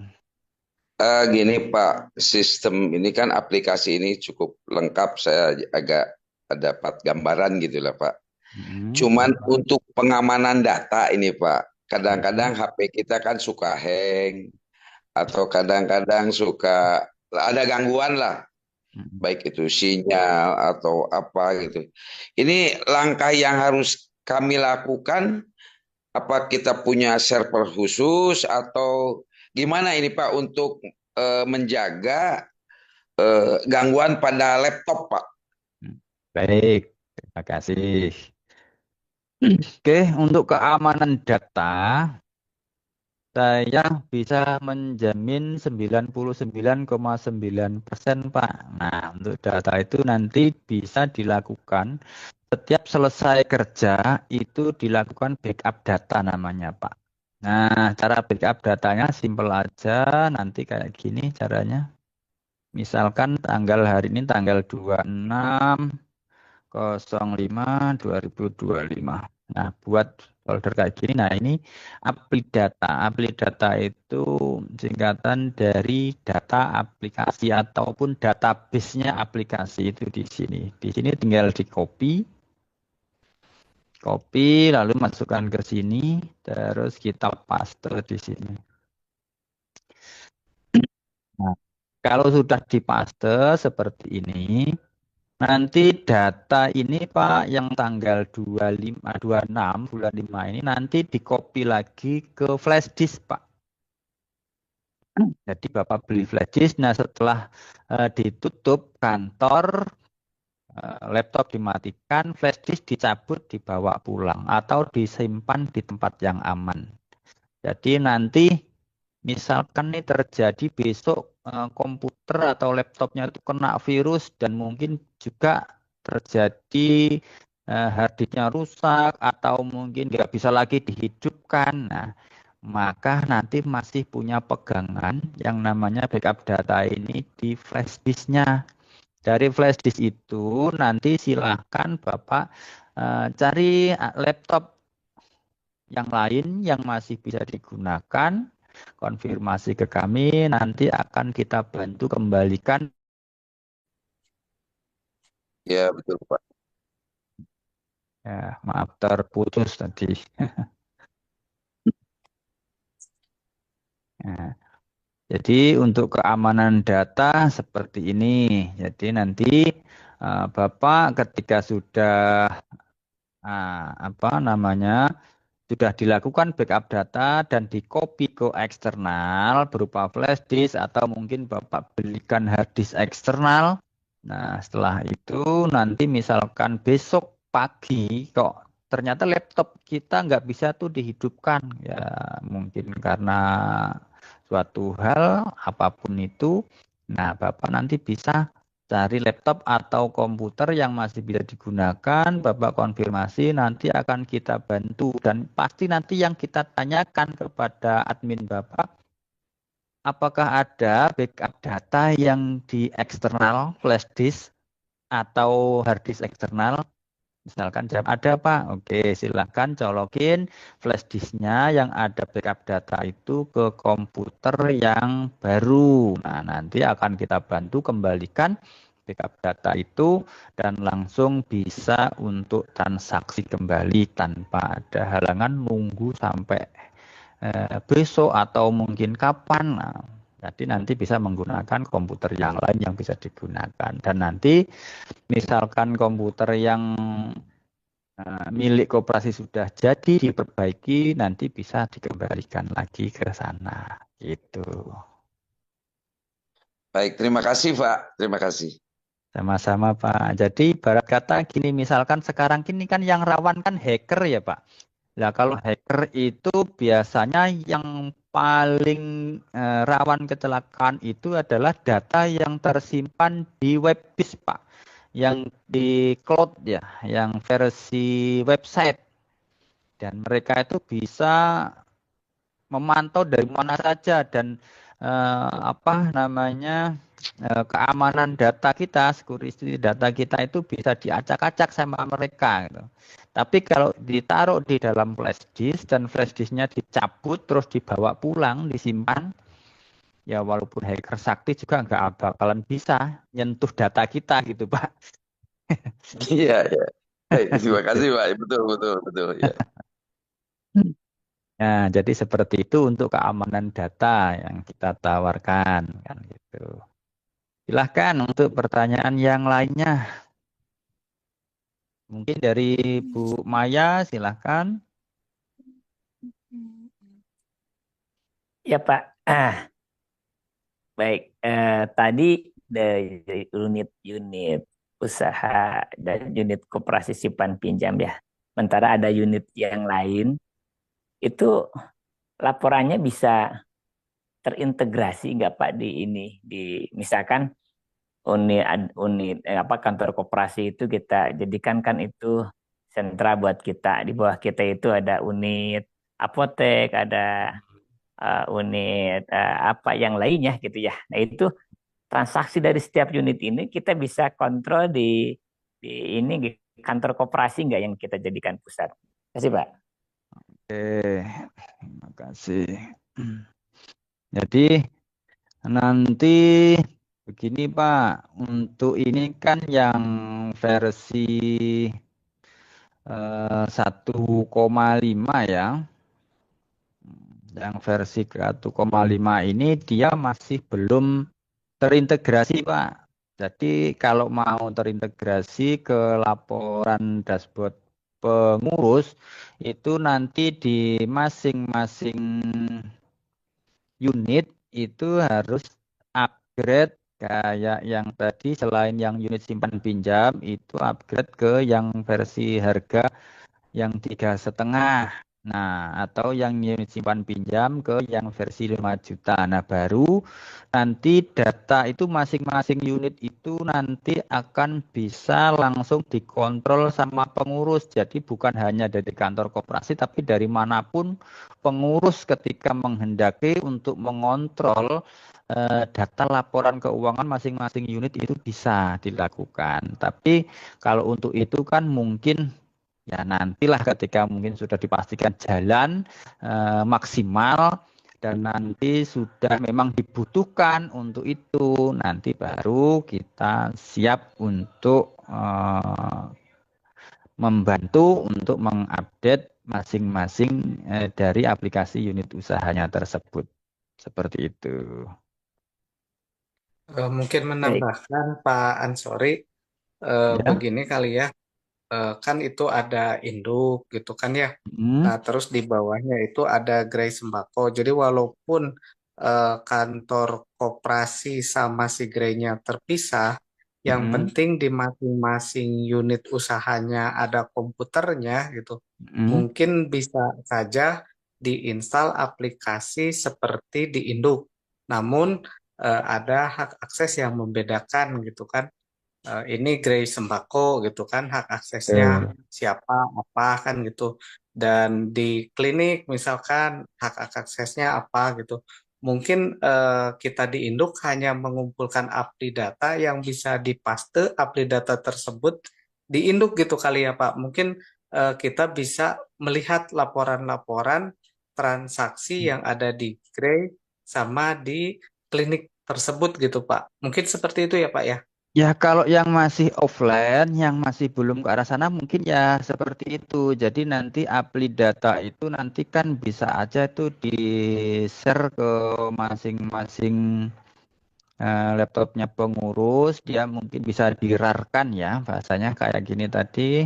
gini Pak, sistem ini kan aplikasi ini cukup lengkap. Saya agak dapat gambaran gitu lah Pak. Mm, Cuman untuk pengamanan data ini Pak, mm, kadang-kadang HP kita kan suka hang atau kadang-kadang suka ada gangguan lah, mm. baik itu sinyal atau apa gitu. Ini langkah yang harus kami lakukan. Apa kita punya server khusus atau gimana ini Pak untuk menjaga gangguan pada laptop Pak? Baik, terima kasih. Oke, untuk keamanan data, saya bisa menjamin 99,9% Pak. Nah, untuk data itu nanti bisa dilakukan setiap selesai kerja itu dilakukan backup data namanya Pak. Nah, cara backup datanya simpel aja, nanti kayak gini caranya. Misalkan tanggal hari ini tanggal 26/05/2025. Nah, buat folder kayak gini. Nah, ini apply data. Apply data itu singkatan dari data aplikasi ataupun database-nya aplikasi itu di sini. Di sini tinggal di copy lalu masukkan ke sini, terus kita paste di sini. Nah, kalau sudah dipaste seperti ini, nanti data ini Pak yang tanggal 25, 26 bulan 5 ini nanti dikopi lagi ke flash disk Pak. Jadi Bapak beli flash disk, nah setelah ditutup kantor, laptop dimatikan, flash disk dicabut dibawa pulang atau disimpan di tempat yang aman. Jadi nanti misalkan nih terjadi besok komputer atau laptopnya itu kena virus dan mungkin juga terjadi hard disknya rusak atau mungkin nggak bisa lagi dihidupkan. Nah, maka nanti masih punya pegangan yang namanya backup data ini di flash disknya. Dari flash disk itu nanti silahkan Bapak cari laptop yang lain yang masih bisa digunakan, konfirmasi ke kami, nanti akan kita bantu kembalikan. Ya betul Pak. Ya, maaf terputus tadi. Nah, jadi untuk keamanan data seperti ini. Jadi nanti Bapak ketika sudah apa namanya sudah dilakukan backup data dan di copy ke eksternal berupa flash disk atau mungkin Bapak belikan hard disk eksternal. Nah, setelah itu nanti misalkan besok pagi kok ternyata laptop kita nggak bisa tuh dihidupkan. Ya mungkin karena suatu hal apapun itu. Nah, Bapak nanti bisa cari laptop atau komputer yang masih bisa digunakan, Bapak konfirmasi, nanti akan kita bantu. Dan pasti nanti yang kita tanyakan kepada admin Bapak, apakah ada backup data yang di eksternal flash disk atau hard disk eksternal? Misalkan jawab ada Pak, oke silahkan colokin flash disknya yang ada backup data itu ke komputer yang baru. Nah nanti akan kita bantu kembalikan backup data itu dan langsung bisa untuk transaksi kembali tanpa ada halangan nunggu sampai besok atau mungkin kapan. Nah, jadi nanti bisa menggunakan komputer yang lain yang bisa digunakan dan nanti misalkan komputer yang milik koperasi sudah jadi diperbaiki, nanti bisa dikembalikan lagi ke sana. Gitu. Baik, terima kasih Pak. Terima kasih. Sama-sama Pak. Jadi ibarat kata gini, misalkan sekarang ini kan yang rawan kan hacker ya Pak. Nah kalau hacker itu biasanya yang paling rawan kecelakaan itu adalah data yang tersimpan di web disk Pak. Yang di cloud ya, yang versi website. Dan mereka itu bisa memantau dari mana saja dan apa namanya keamanan data kita, security data kita itu bisa diacak-acak sama mereka gitu. Tapi kalau ditaruh di dalam flash disk dan flash disknya dicabut terus dibawa pulang, disimpan, ya walaupun hacker sakti juga nggak bakalan bisa nyentuh data kita gitu Pak. Iya, iya. Baik, terima Gitu. kasih Pak. Betul, betul, betul. Ya. Nah, jadi seperti itu untuk keamanan data yang kita tawarkan kan gitu. Silahkan untuk pertanyaan yang lainnya. Mungkin dari Bu Maya, silahkan. Ya Pak. Baik. Tadi dari unit-unit usaha dan unit koperasi simpan pinjam ya. Sementara ada unit yang lain itu laporannya bisa terintegrasi nggak Pak di ini, di misalkan unit apa kantor koperasi itu kita jadikan kan itu sentra buat kita, di bawah kita itu ada unit apotek, ada unit apa yang lainnya gitu ya. Nah itu transaksi dari setiap unit ini kita bisa kontrol di ini di kantor koperasi nggak yang kita jadikan pusat. Terima kasih Pak. Oke, terima kasih. Jadi nanti begini Pak, untuk ini kan yang versi 1,5 ya. Yang versi 1,5 ini dia masih belum terintegrasi Pak. Jadi kalau mau terintegrasi ke laporan dashboard pengurus itu nanti di masing-masing unit itu harus upgrade kayak yang tadi selain yang unit simpan pinjam itu upgrade ke yang versi harga yang 3,5. Nah, atau yang unit simpan pinjam ke yang versi 5 juta. Nah, baru nanti data itu masing-masing unit itu nanti akan bisa langsung dikontrol sama pengurus. Jadi bukan hanya dari kantor koperasi, tapi dari manapun pengurus ketika menghendaki untuk mengontrol data laporan keuangan masing-masing unit itu bisa dilakukan. Tapi kalau untuk itu kan mungkin ya nantilah ketika mungkin sudah dipastikan jalan maksimal dan nanti sudah memang dibutuhkan untuk itu, nanti baru kita siap untuk membantu untuk mengupdate masing-masing dari aplikasi unit usahanya tersebut. Seperti itu. Mungkin Baik. menambahkan Pak Ansori, Ya. begini kali ya, kan itu ada induk gitu kan ya. Nah, terus di bawahnya itu ada gerai sembako. Jadi walaupun kantor koperasi sama si gerainya terpisah, yang penting di masing-masing unit usahanya ada komputernya gitu. Mungkin bisa saja diinstal aplikasi seperti di induk. Namun ada hak akses yang membedakan gitu kan. Ini gerai sembako gitu kan, hak aksesnya siapa apa kan gitu. Dan di klinik misalkan hak aksesnya apa gitu. Mungkin kita di Induk hanya mengumpulkan API data yang bisa dipaste API data tersebut di Induk gitu kali ya Pak. Mungkin kita bisa melihat laporan-laporan transaksi yang ada di Grey sama di klinik tersebut gitu Pak. Mungkin seperti itu ya Pak ya. Ya kalau yang masih offline, yang masih belum ke arah sana mungkin ya seperti itu. Jadi nanti apli data itu nanti kan bisa aja itu di-share ke masing-masing laptopnya pengurus. Dia mungkin bisa dirarkan ya bahasanya kayak gini tadi.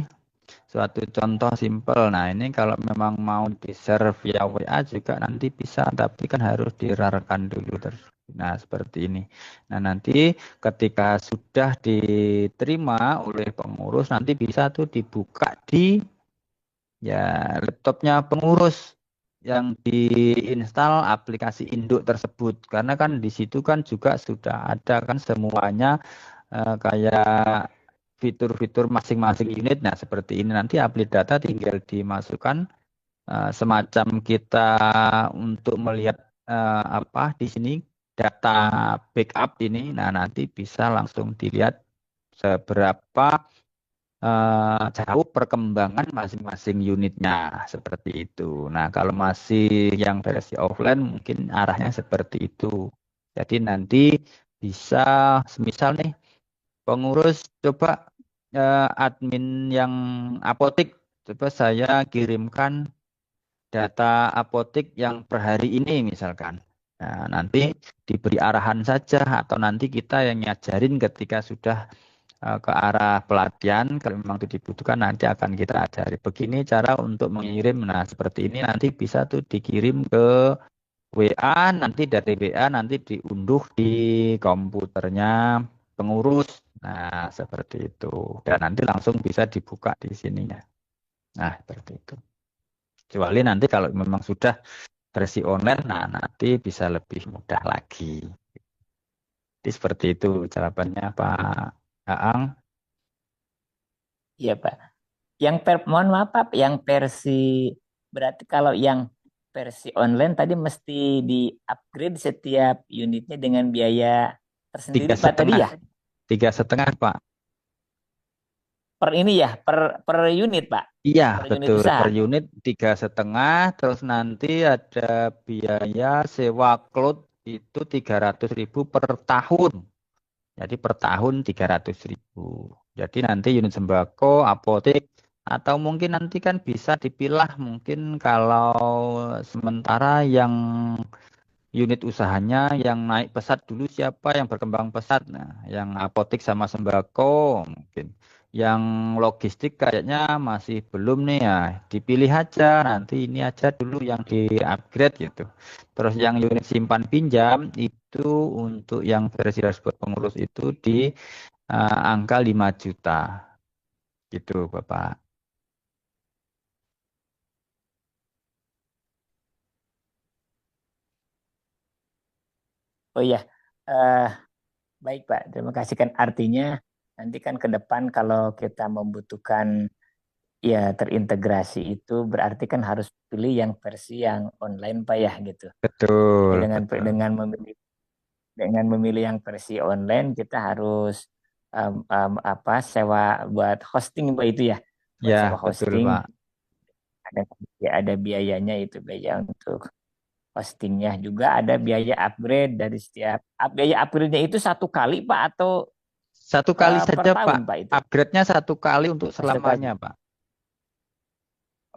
Suatu contoh simpel. Nah ini kalau memang mau di-share via WA juga nanti bisa, tapi kan harus dirarkan dulu terus. Nah seperti ini. Nah nanti ketika sudah diterima oleh pengurus nanti bisa tuh dibuka di ya laptopnya pengurus yang diinstal aplikasi induk tersebut. Karena kan di situ kan juga sudah ada kan semuanya kayak fitur-fitur masing-masing unit. Nah, seperti ini nanti update data tinggal dimasukkan semacam kita untuk melihat apa di sini data backup ini, nah nanti bisa langsung dilihat seberapa jauh perkembangan masing-masing unitnya seperti itu. Nah, kalau masih yang versi offline mungkin arahnya seperti itu. Jadi nanti bisa semisal nih pengurus coba admin yang apotik, coba saya kirimkan data apotik yang per hari ini misalkan. Nah, nanti diberi arahan saja atau nanti kita yang ngajarin ketika sudah ke arah pelatihan kalau memang itu dibutuhkan nanti akan kita ajari begini cara untuk mengirim. Nah, seperti ini nanti bisa tuh dikirim ke WA, nanti dari WA nanti diunduh di komputernya pengurus. Nah, seperti itu. Dan nanti langsung bisa dibuka di sininya. Nah, seperti itu. Kecuali nanti kalau memang sudah versi online, nah nanti bisa lebih mudah lagi. Jadi seperti itu jawabannya Pak Aang. Iya Pak. Mohon maaf Pak, yang versi berarti kalau yang versi online tadi mesti di-upgrade setiap unitnya dengan biaya tersendiri Tiga Pak tadi setengah, ya? 3,5 Pak. Per ini ya, per unit Pak, Iya, per unit betul. usaha. Per unit 3,5, terus nanti ada biaya sewa cloud itu 300.000 per tahun. Jadi per tahun 300.000. Jadi nanti unit sembako, apotek, atau mungkin nanti kan bisa dipilah mungkin kalau sementara yang unit usahanya yang naik pesat dulu siapa yang berkembang pesat. Nah, yang apotek sama sembako mungkin. Yang logistik kayaknya masih belum nih ya. Dipilih aja nanti ini aja dulu yang di-upgrade gitu. Terus yang unit simpan pinjam itu untuk yang versi dashboard pengurus itu di angka 5 juta. Gitu, Bapak. Oh iya, eh, baik Pak, terima kasih kan artinya nanti kan ke depan kalau kita membutuhkan ya terintegrasi itu berarti kan harus pilih yang versi yang online Pak ya gitu. Jadi Betul, betul. dengan memilih yang versi online kita harus apa sewa buat hosting Pak itu ya. Buat Ya, sewa betul, hosting Pak. ada ya ada biayanya itu biaya untuk hostingnya juga ada biaya upgrade dari setiap biaya upgrade-nya itu satu kali Pak atau Satu kali per saja, Pak. tahun Pak itu? Upgrade-nya satu kali untuk Oh, satu selamanya, kali. Pak.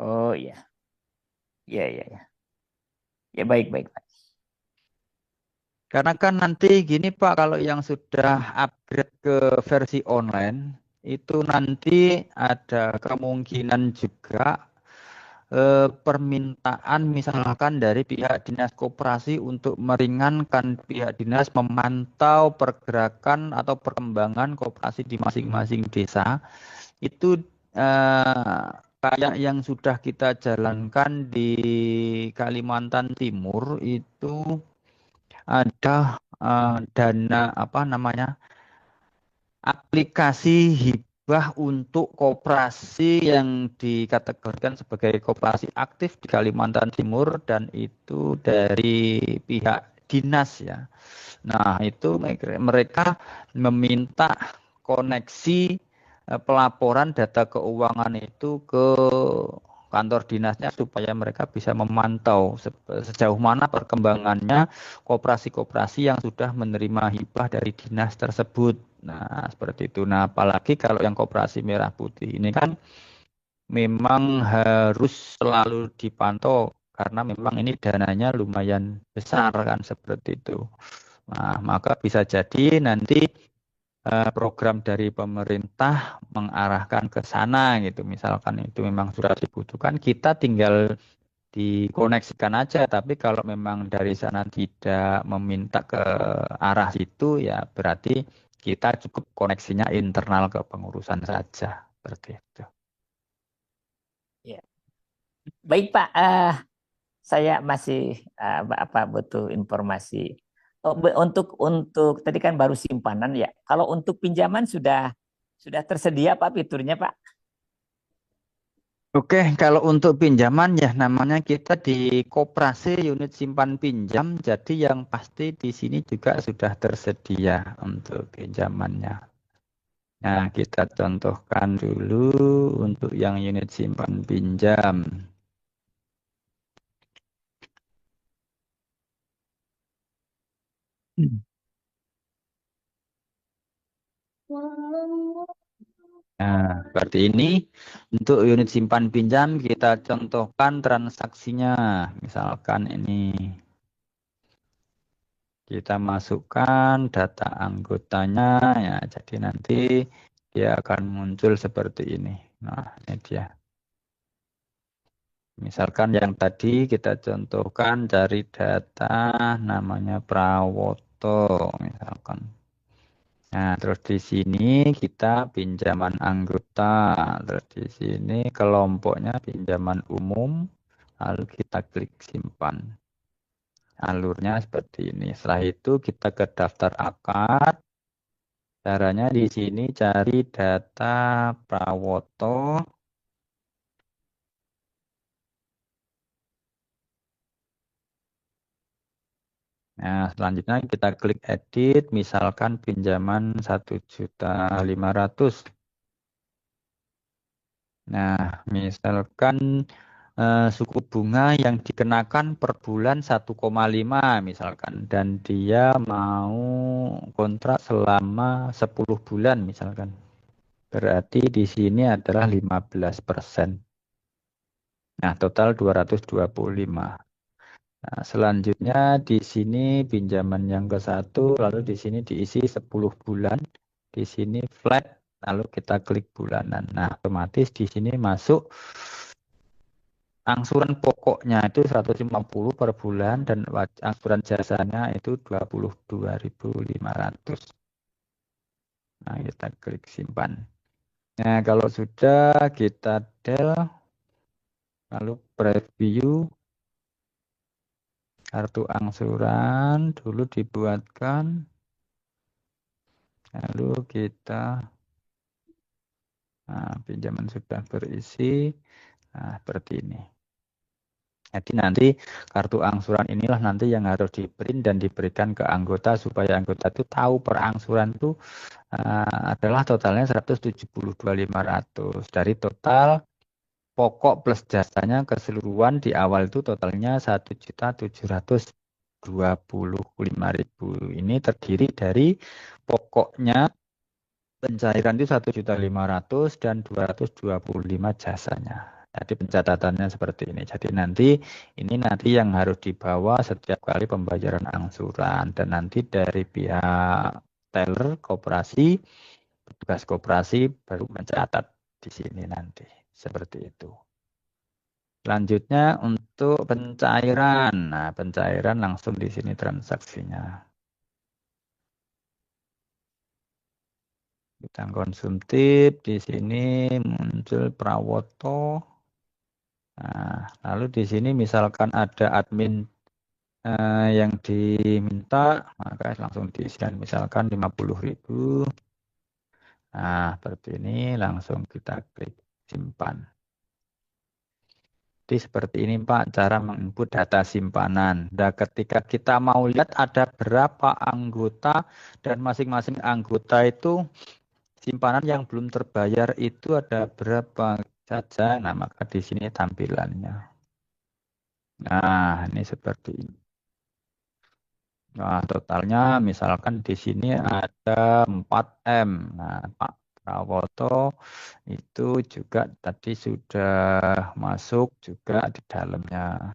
Oh iya, iya iya iya. Ya baik baik Pak. Karena kan nanti gini, Pak, kalau yang sudah upgrade ke versi online, itu nanti ada kemungkinan juga permintaan misalkan dari pihak dinas koperasi untuk meringankan pihak dinas memantau pergerakan atau perkembangan koperasi di masing-masing desa itu kayak yang sudah kita jalankan di Kalimantan Timur itu ada dana apa namanya aplikasi hibah untuk koperasi yang dikategorikan sebagai koperasi aktif di Kalimantan Timur dan itu dari pihak dinas ya. Nah, itu mereka meminta koneksi pelaporan data keuangan itu ke kantor dinasnya supaya mereka bisa memantau sejauh mana perkembangannya koperasi-koperasi yang sudah menerima hibah dari dinas tersebut. Nah, seperti itu. Nah, apalagi kalau yang koperasi merah putih ini kan memang harus selalu dipantau karena memang ini dananya lumayan besar kan seperti itu. Nah, maka bisa jadi nanti program dari pemerintah mengarahkan ke sana gitu. Misalkan itu memang sudah dibutuhkan, kita tinggal dikoneksikan aja. Tapi kalau memang dari sana tidak meminta ke arah situ, ya berarti kita cukup koneksinya internal ke pengurusan saja. Seperti itu. Ya. Baik Pak, saya masih apa butuh informasi. Oh, untuk tadi kan baru simpanan ya. Kalau untuk pinjaman sudah tersedia Pak fiturnya Pak? Oke, kalau untuk pinjaman ya namanya kita di koperasi unit simpan pinjam, jadi yang pasti di sini juga sudah tersedia untuk pinjamannya. Nah, kita contohkan dulu untuk yang unit simpan pinjam. Nah, seperti ini. Untuk unit simpan pinjam kita contohkan transaksinya. Misalkan ini kita masukkan data anggotanya ya. Jadi nanti dia akan muncul seperti ini. Nah, ini dia. Misalkan yang tadi kita contohkan cari data namanya Prawoto misalkan. Nah, terus di sini kita pinjaman anggota. Terus di sini kelompoknya pinjaman umum. Lalu kita klik simpan. Alurnya seperti ini. Setelah itu kita ke daftar akad. Caranya di sini cari data Prawoto. Nah, selanjutnya kita klik edit. Misalkan pinjaman 1.500.000. Nah, misalkan suku bunga yang dikenakan per bulan 1,5 misalkan dan dia mau kontrak selama 10 bulan misalkan. Berarti di sini adalah 15%. Nah, total 225. Nah, selanjutnya di sini pinjaman yang ke satu, lalu di sini diisi 10 bulan. Di sini flat, lalu kita klik bulanan. Nah, otomatis di sini masuk angsuran pokoknya itu 150 per bulan dan angsuran jasanya itu 22.500. Nah, kita klik simpan. Nah, kalau sudah kita del lalu preview kartu angsuran dulu dibuatkan. Lalu kita pinjaman sudah berisi. Nah, seperti ini. Jadi nanti kartu angsuran inilah nanti yang harus di-print dan diberikan ke anggota supaya anggota itu tahu per angsuran itu adalah totalnya 172.500 dari total pokok plus jasanya keseluruhan di awal itu totalnya 1.725.000. Ini terdiri dari pokoknya pencairan itu 1.500.000 dan 225 jasanya. Jadi pencatatannya seperti ini. Jadi nanti yang harus dibawa setiap kali pembayaran angsuran dan nanti dari pihak teller koperasi, petugas koperasi baru mencatat di sini nanti. Seperti itu. Selanjutnya untuk pencairan. Nah, pencairan langsung di sini transaksinya. Bidang konsumtif di sini muncul Prawoto. Nah, lalu di sini misalkan ada admin yang diminta, maka langsung diisikan misalkan 50.000. Nah, seperti ini langsung kita klik simpan. Jadi seperti ini Pak cara menginput data simpanan. Nah, ketika kita mau lihat ada berapa anggota dan masing-masing anggota itu simpanan yang belum terbayar itu ada berapa saja. Nah, maka di sini tampilannya. Nah, ini seperti ini. Nah, totalnya misalkan di sini ada 4M. Nah, Pak Prawoto itu juga tadi sudah masuk juga di dalamnya.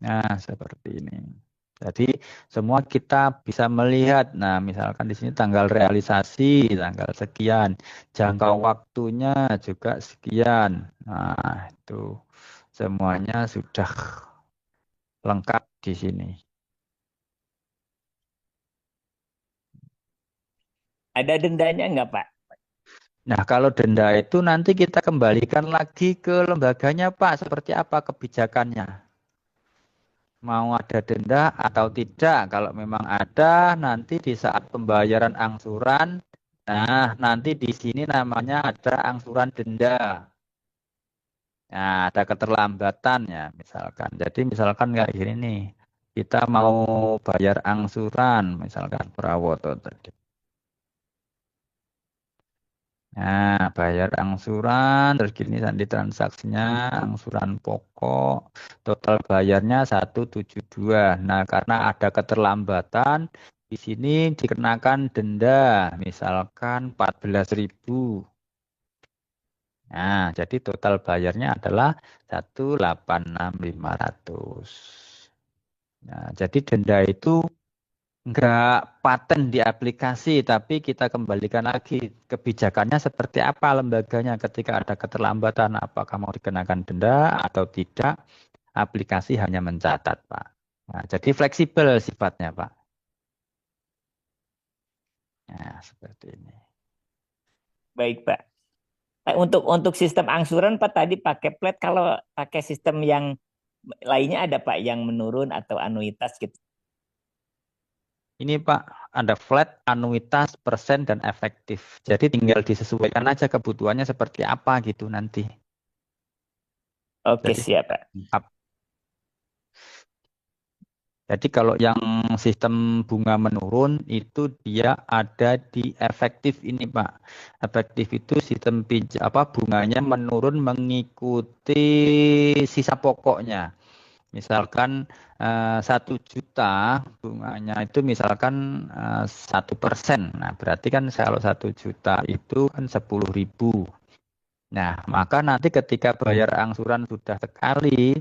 Nah, seperti ini. Jadi semua kita bisa melihat. Nah, misalkan di sini tanggal realisasi, tanggal sekian, jangka waktunya juga sekian. Nah, itu semuanya sudah lengkap di sini. Ada dendanya nggak, Pak? Nah, kalau denda itu nanti kita kembalikan lagi ke lembaganya, Pak. Seperti apa kebijakannya? Mau ada denda atau tidak? Kalau memang ada, nanti di saat pembayaran angsuran, Nah, nanti di sini namanya ada angsuran denda. Nah, ada keterlambatan ya, misalkan. Jadi misalkan kayak gini nih, kita mau bayar angsuran, misalkan Prawoto tadi. Nah, bayar angsuran, terus gini nanti transaksinya, angsuran pokok, total bayarnya 172. Nah, karena ada keterlambatan, di sini dikenakan denda, misalkan 14.000. Nah, jadi total bayarnya adalah 186.500. Nah, jadi denda itu enggak paten di aplikasi, tapi kita kembalikan lagi kebijakannya seperti apa lembaganya ketika ada keterlambatan, apakah mau dikenakan denda atau tidak, aplikasi hanya mencatat, Pak. Nah, jadi fleksibel sifatnya, Pak. Nah, seperti ini. Baik, Pak. Untuk sistem angsuran Pak tadi pakai plat, kalau pakai sistem yang lainnya ada Pak yang menurun atau anuitas gitu. Ini Pak, ada flat, anuitas, persen, dan efektif. Jadi tinggal disesuaikan aja kebutuhannya seperti apa gitu nanti. Oke, Jadi siap Pak. Jadi kalau yang sistem bunga menurun itu dia ada di efektif ini Pak. Efektif itu sistem bunganya menurun mengikuti sisa pokoknya. Misalkan 1 juta bunganya itu misalkan 1%. Nah berarti kan kalau 1 juta itu kan 10.000. Nah maka nanti ketika bayar angsuran sudah sekali,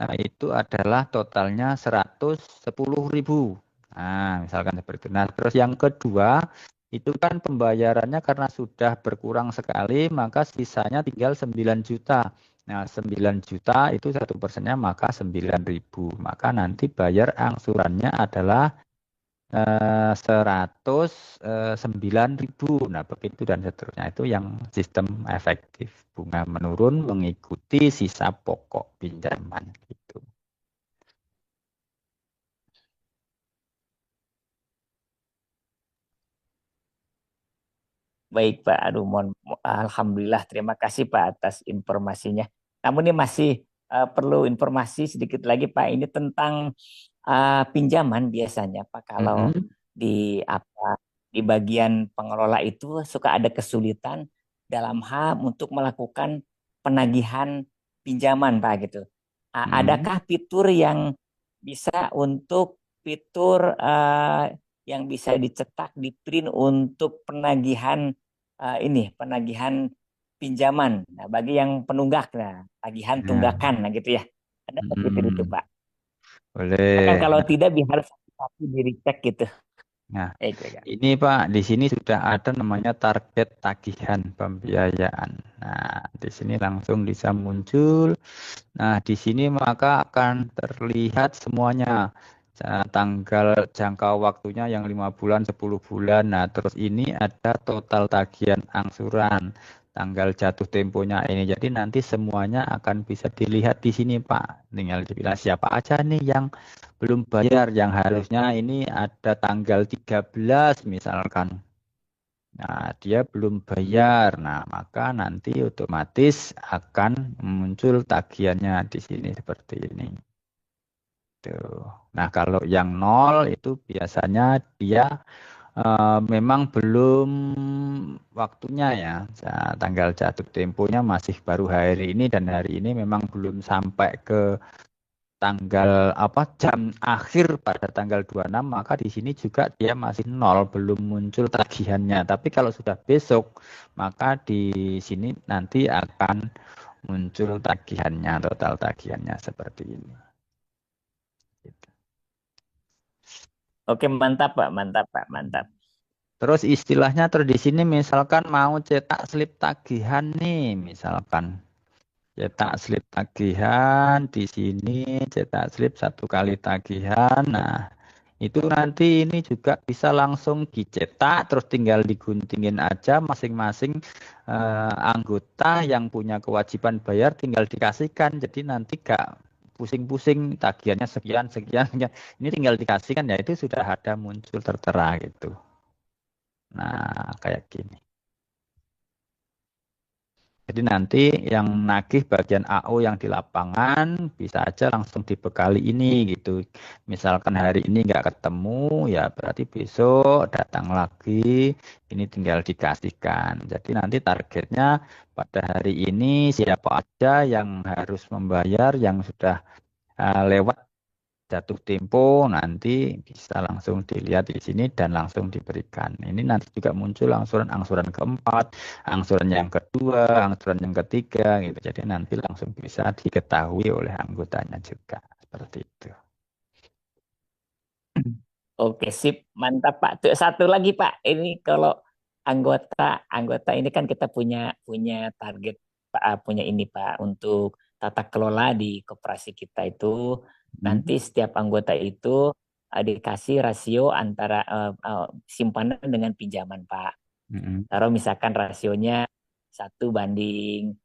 nah, itu adalah totalnya 110.000. Nah, misalkan seperti itu. Nah, terus yang kedua, itu kan pembayarannya karena sudah berkurang sekali, maka sisanya tinggal 9 juta. Nah, 9 juta itu 1%-nya maka 9.000. Maka nanti bayar angsurannya adalah 109.000. Nah, begitu dan seterusnya. Itu yang sistem efektif. Bunga menurun mengikuti sisa pokok pinjaman. Gitu. Baik Pak, aduh alhamdulillah terima kasih Pak atas informasinya. Namun ini masih perlu informasi sedikit lagi Pak, ini tentang pinjaman biasanya Pak, kalau di di bagian pengelola itu suka ada kesulitan dalam hal untuk melakukan penagihan pinjaman Pak gitu. Adakah fitur yang bisa untuk fitur yang bisa dicetak di print untuk penagihan penagihan pinjaman. Nah, bagi yang penunggak, nah, tagihan tunggakan, nah gitu ya. Ada fitur itu Pak. Kan Boleh. kalau tidak harus satu diri cek gitu. Nah, ini Pak, di sini sudah ada namanya target tagihan pembiayaan. Nah, di sini langsung bisa muncul. Nah, di sini maka akan terlihat semuanya. Tanggal jangka waktunya yang 5 bulan, 10 bulan. Nah, terus ini ada total tagihan angsuran. Tanggal jatuh temponya ini. Jadi nanti semuanya akan bisa dilihat di sini, Pak. Tinggal dipilih siapa aja nih yang belum bayar, yang harusnya ini ada tanggal 13 misalkan. Nah, dia belum bayar. Nah, maka nanti otomatis akan muncul tagihannya di sini seperti ini. Tuh. Nah, kalau yang nol itu biasanya dia memang belum waktunya ya. Tanggal jatuh temponya masih baru hari ini dan hari ini memang belum sampai ke tanggal jam akhir pada tanggal 26, maka di sini juga dia masih nol, belum muncul tagihannya. Tapi kalau sudah besok, maka di sini nanti akan muncul tagihannya, total tagihannya seperti ini. Oke, mantap Pak, mantap Pak, mantap. Terus istilahnya terus di sini misalkan mau cetak slip tagihan nih, misalkan cetak slip tagihan di sini, cetak slip 1 kali tagihan. Nah, itu nanti ini juga bisa langsung dicetak, terus tinggal diguntingin aja masing-masing anggota yang punya kewajiban bayar tinggal dikasihkan. Jadi nanti gak pusing-pusing tagihannya sekian, sekian, sekian. Ini tinggal dikasihkan ya itu sudah ada muncul tertera gitu. Nah, kayak gini. Jadi nanti yang nagih bagian AO yang di lapangan bisa aja langsung dibekali ini gitu. Misalkan hari ini nggak ketemu, ya berarti besok datang lagi, ini tinggal dikasihkan. Jadi nanti targetnya pada hari ini siapa aja yang harus membayar, yang sudah lewat jatuh tempo, nanti bisa langsung dilihat di sini dan langsung diberikan. Ini nanti juga muncul angsuran keempat, angsuran yang kedua, angsuran yang ketiga gitu. Jadi nanti langsung bisa diketahui oleh anggotanya juga seperti itu. Oke, sip, mantap Pak. Tuh, satu lagi Pak, ini kalau anggota anggota ini kan kita punya punya target Pak, punya ini Pak untuk tata kelola di koperasi kita itu nanti setiap anggota itu dikasih rasio antara simpanan dengan pinjaman Pak. Taruh misalkan rasionya 1:3,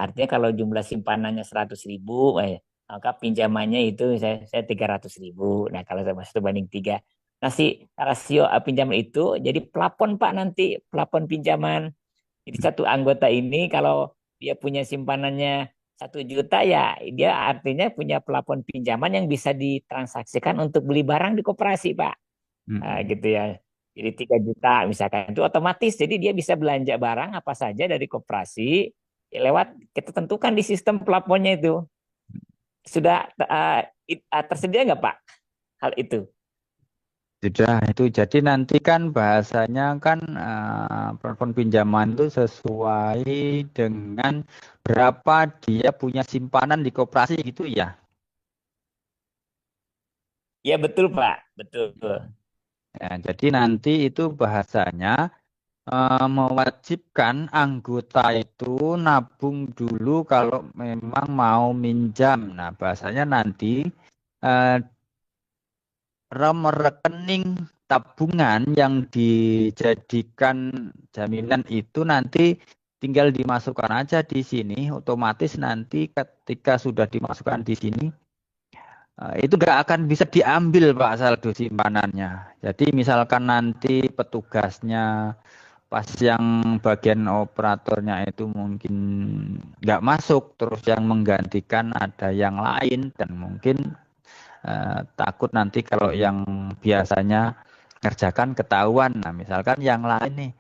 artinya kalau jumlah simpanannya 100.000, maka pinjamannya itu saya 300.000. Nah kalau sama 1:3, nah si rasio pinjaman itu jadi plafon Pak, nanti plafon pinjaman. Jadi satu anggota ini kalau dia punya simpanannya 1 juta, ya dia artinya punya plafon pinjaman yang bisa ditransaksikan untuk beli barang di koperasi Pak. Gitu ya. Jadi 3 juta misalkan itu otomatis, jadi dia bisa belanja barang apa saja dari koperasi lewat kita tentukan di sistem plafonnya itu. Sudah tersedia nggak Pak hal itu? Sudah itu. Jadi nanti kan bahasanya kan plafon pinjaman itu sesuai dengan berapa dia punya simpanan di koperasi gitu ya. Ya betul Pak, betul. Ya, jadi nanti itu bahasanya mewajibkan anggota itu nabung dulu kalau memang mau minjam. Nah, bahasanya nanti eh, nomor rekening tabungan yang dijadikan jaminan itu nanti tinggal dimasukkan aja di sini. Otomatis nanti ketika sudah dimasukkan di sini, itu nggak akan bisa diambil Pak saldo simpanannya. Jadi misalkan nanti petugasnya pas yang bagian operatornya itu mungkin nggak masuk, terus yang menggantikan ada yang lain dan mungkin takut nanti kalau yang biasanya ngerjakan ketahuan. Nah misalkan yang lain nih,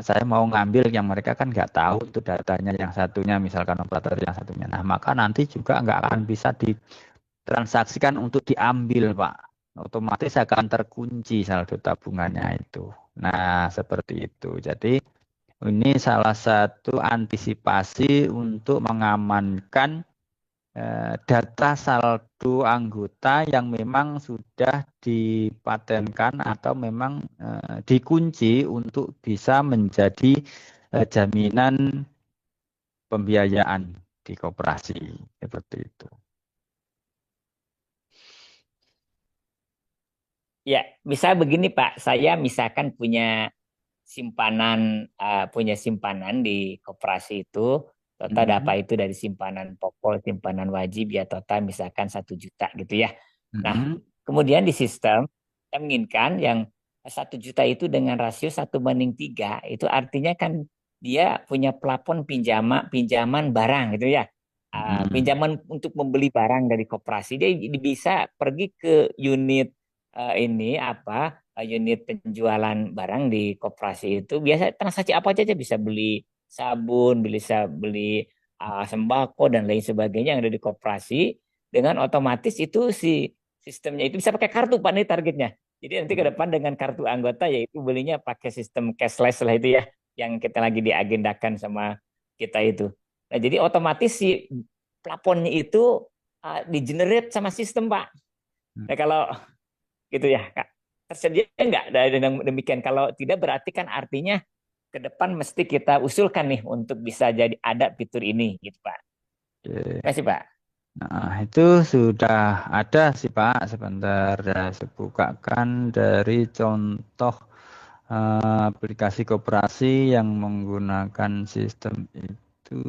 saya mau ngambil yang mereka kan nggak tahu itu datanya yang satunya, misalkan operator yang satunya. Nah maka nanti juga nggak akan bisa ditransaksikan untuk diambil Pak. Otomatis akan terkunci saldo tabungannya itu. Nah seperti itu. Jadi ini salah satu antisipasi untuk mengamankan data saldo anggota yang memang sudah dipatenkan atau memang dikunci untuk bisa menjadi jaminan pembiayaan di koperasi seperti itu. Ya, bisa begini Pak, saya misalkan punya simpanan di koperasi itu, total dapat itu dari simpanan pokok, simpanan wajib ya total misalkan 1 juta gitu ya. Nah, kemudian di sistem kita menginginkan yang 1 juta itu dengan rasio 1:3, itu artinya kan dia punya plafon pinjaman barang gitu ya. Pinjaman untuk membeli barang dari koperasi, dia bisa pergi ke unit ini apa unit penjualan barang di koperasi itu, biasa transaksi apa aja bisa beli sabun, bisa beli sembako dan lain sebagainya yang ada di koperasi, dengan otomatis itu si sistemnya itu bisa pakai kartu Pak nih targetnya. Jadi nanti ke depan dengan kartu anggota yaitu belinya pakai sistem cashless lah itu ya, yang kita lagi diagendakan sama kita itu. Nah, jadi otomatis si plafonnya itu di generate sama sistem Pak. Nah, kalau gitu ya Kak. Tersedia enggak dengan demikian? Kalau tidak berarti kan artinya ke depan mesti kita usulkan nih untuk bisa jadi ada fitur ini gitu Pak. Terima kasih Pak. Nah, itu sudah ada sih Pak. Sebentar saya bukakan dari contoh aplikasi koperasi yang menggunakan sistem itu.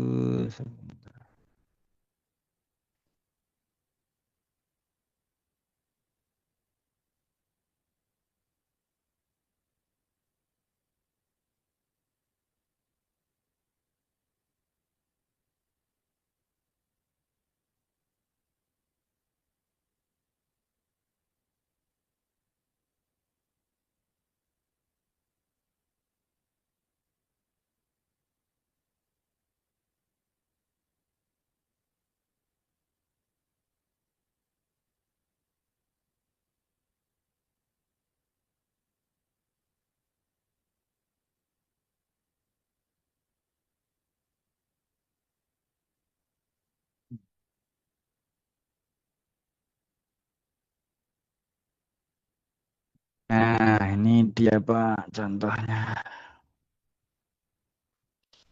dia Pak contohnya.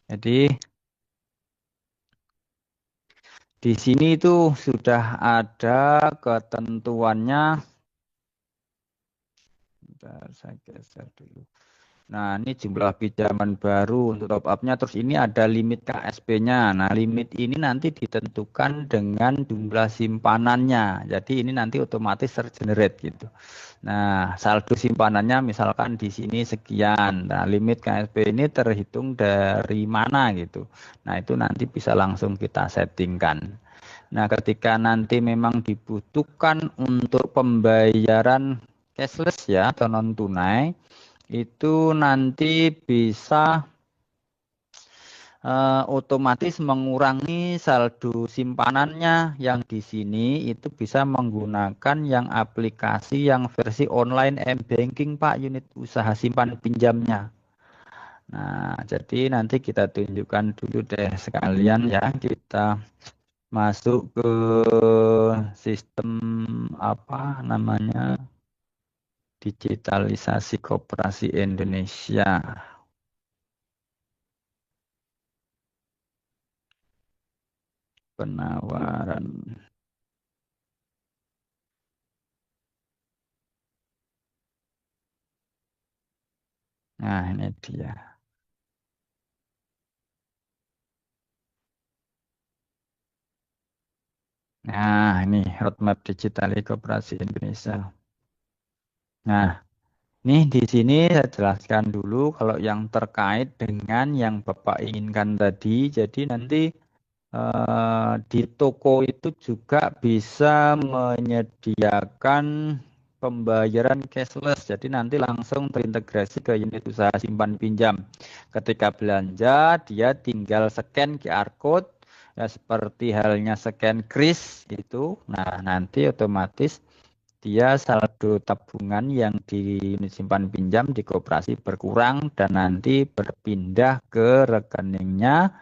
Jadi di sini itu sudah ada ketentuannya. Bentar, saya geser dulu. Nah, ini jumlah pinjaman baru untuk top up-nya. Terus ini ada limit KSP-nya. Nah, limit ini nanti ditentukan dengan jumlah simpanannya. Jadi ini nanti otomatis tergenerate gitu. Nah, saldo simpanannya misalkan di sini sekian. Nah, limit KSP ini terhitung dari mana gitu. Nah, itu nanti bisa langsung kita settingkan. Nah, ketika nanti memang dibutuhkan untuk pembayaran cashless ya atau non tunai, itu nanti bisa otomatis mengurangi saldo simpanannya yang di sini itu bisa menggunakan yang aplikasi yang versi online m-banking Pak, unit usaha simpan pinjamnya. Nah, jadi nanti kita tunjukkan dulu deh sekalian ya, kita masuk ke sistem apa namanya, digitalisasi koperasi Indonesia. Penawaran. Nah, ini dia. Nah, ini roadmap digital koperasi Indonesia. Nah, ini di sini saya jelaskan dulu kalau yang terkait dengan yang Bapak inginkan tadi. Jadi nanti di toko itu juga bisa menyediakan pembayaran cashless. Jadi nanti langsung terintegrasi ke unit usaha simpan pinjam. Ketika belanja, dia tinggal scan QR code, ya seperti halnya scan kris itu. Nah, nanti otomatis dia saldo tabungan yang di unit simpan pinjam di koperasi berkurang dan nanti berpindah ke rekeningnya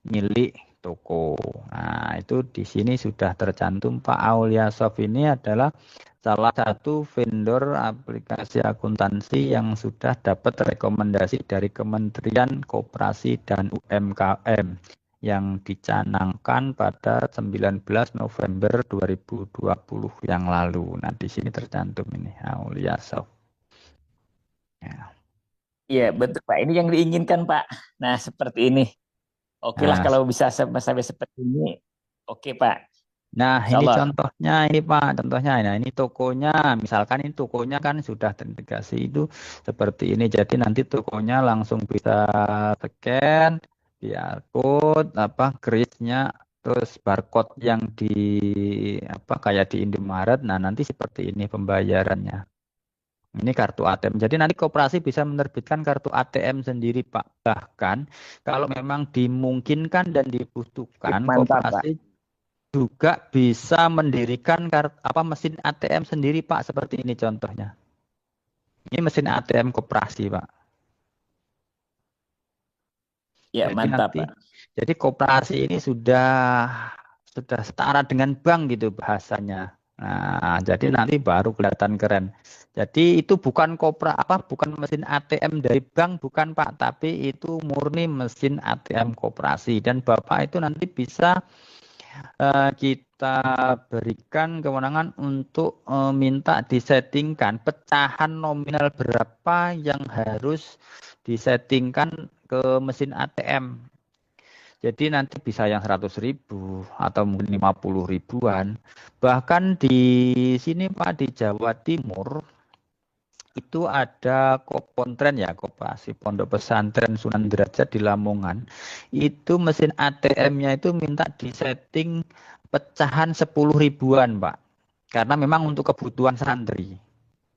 milik toko. Nah, itu di sini sudah tercantum Pak Aulia Soft ini adalah salah satu vendor aplikasi akuntansi yang sudah dapat rekomendasi dari Kementerian Koperasi dan UMKM yang dicanangkan pada 19 November 2020 yang lalu. Nah, di sini tercantum ini Aulia Soft. Ya. Iya, betul Pak. Ini yang diinginkan Pak. Nah, seperti ini. Oke lah Nah, kalau bisa sampai seperti ini. Oke Pak. Nah, Insya ini Allah. contohnya ini Pak, contohnya. Nah, ini tokonya, misalkan ini tokonya kan sudah terintegrasi itu seperti ini. Jadi nanti tokonya langsung bisa scan, QR code, apa, krisnya, terus barcode yang di apa kayak di Indomaret. Nah, nanti seperti ini pembayarannya. Ini kartu ATM. Jadi nanti koperasi bisa menerbitkan kartu ATM sendiri, Pak. Bahkan kalau memang dimungkinkan dan dibutuhkan, Mantap Pak. koperasi juga bisa mendirikan mesin ATM sendiri Pak, seperti ini contohnya. Ini mesin ATM koperasi Pak. Ya, Jadi mantap nanti, Pak. jadi koperasi ini sudah setara dengan bank gitu bahasanya. Nah, jadi nanti baru kelihatan keren. Jadi itu bukan bukan mesin ATM dari bank, bukan Pak, tapi itu murni mesin ATM koperasi dan Bapak itu nanti bisa kita berikan kewenangan untuk minta disettingkan pecahan nominal berapa yang harus disettingkan ke mesin ATM. Jadi nanti bisa yang 100.000 atau mungkin 50 ribuan. Bahkan di sini Pak, di Jawa Timur itu ada Kopontren ya, Koperasi Pondok Pesantren Sunan Derajat di Lamongan. Itu mesin ATM-nya itu minta disetting pecahan 10 ribuan, Pak. Karena memang untuk kebutuhan santri.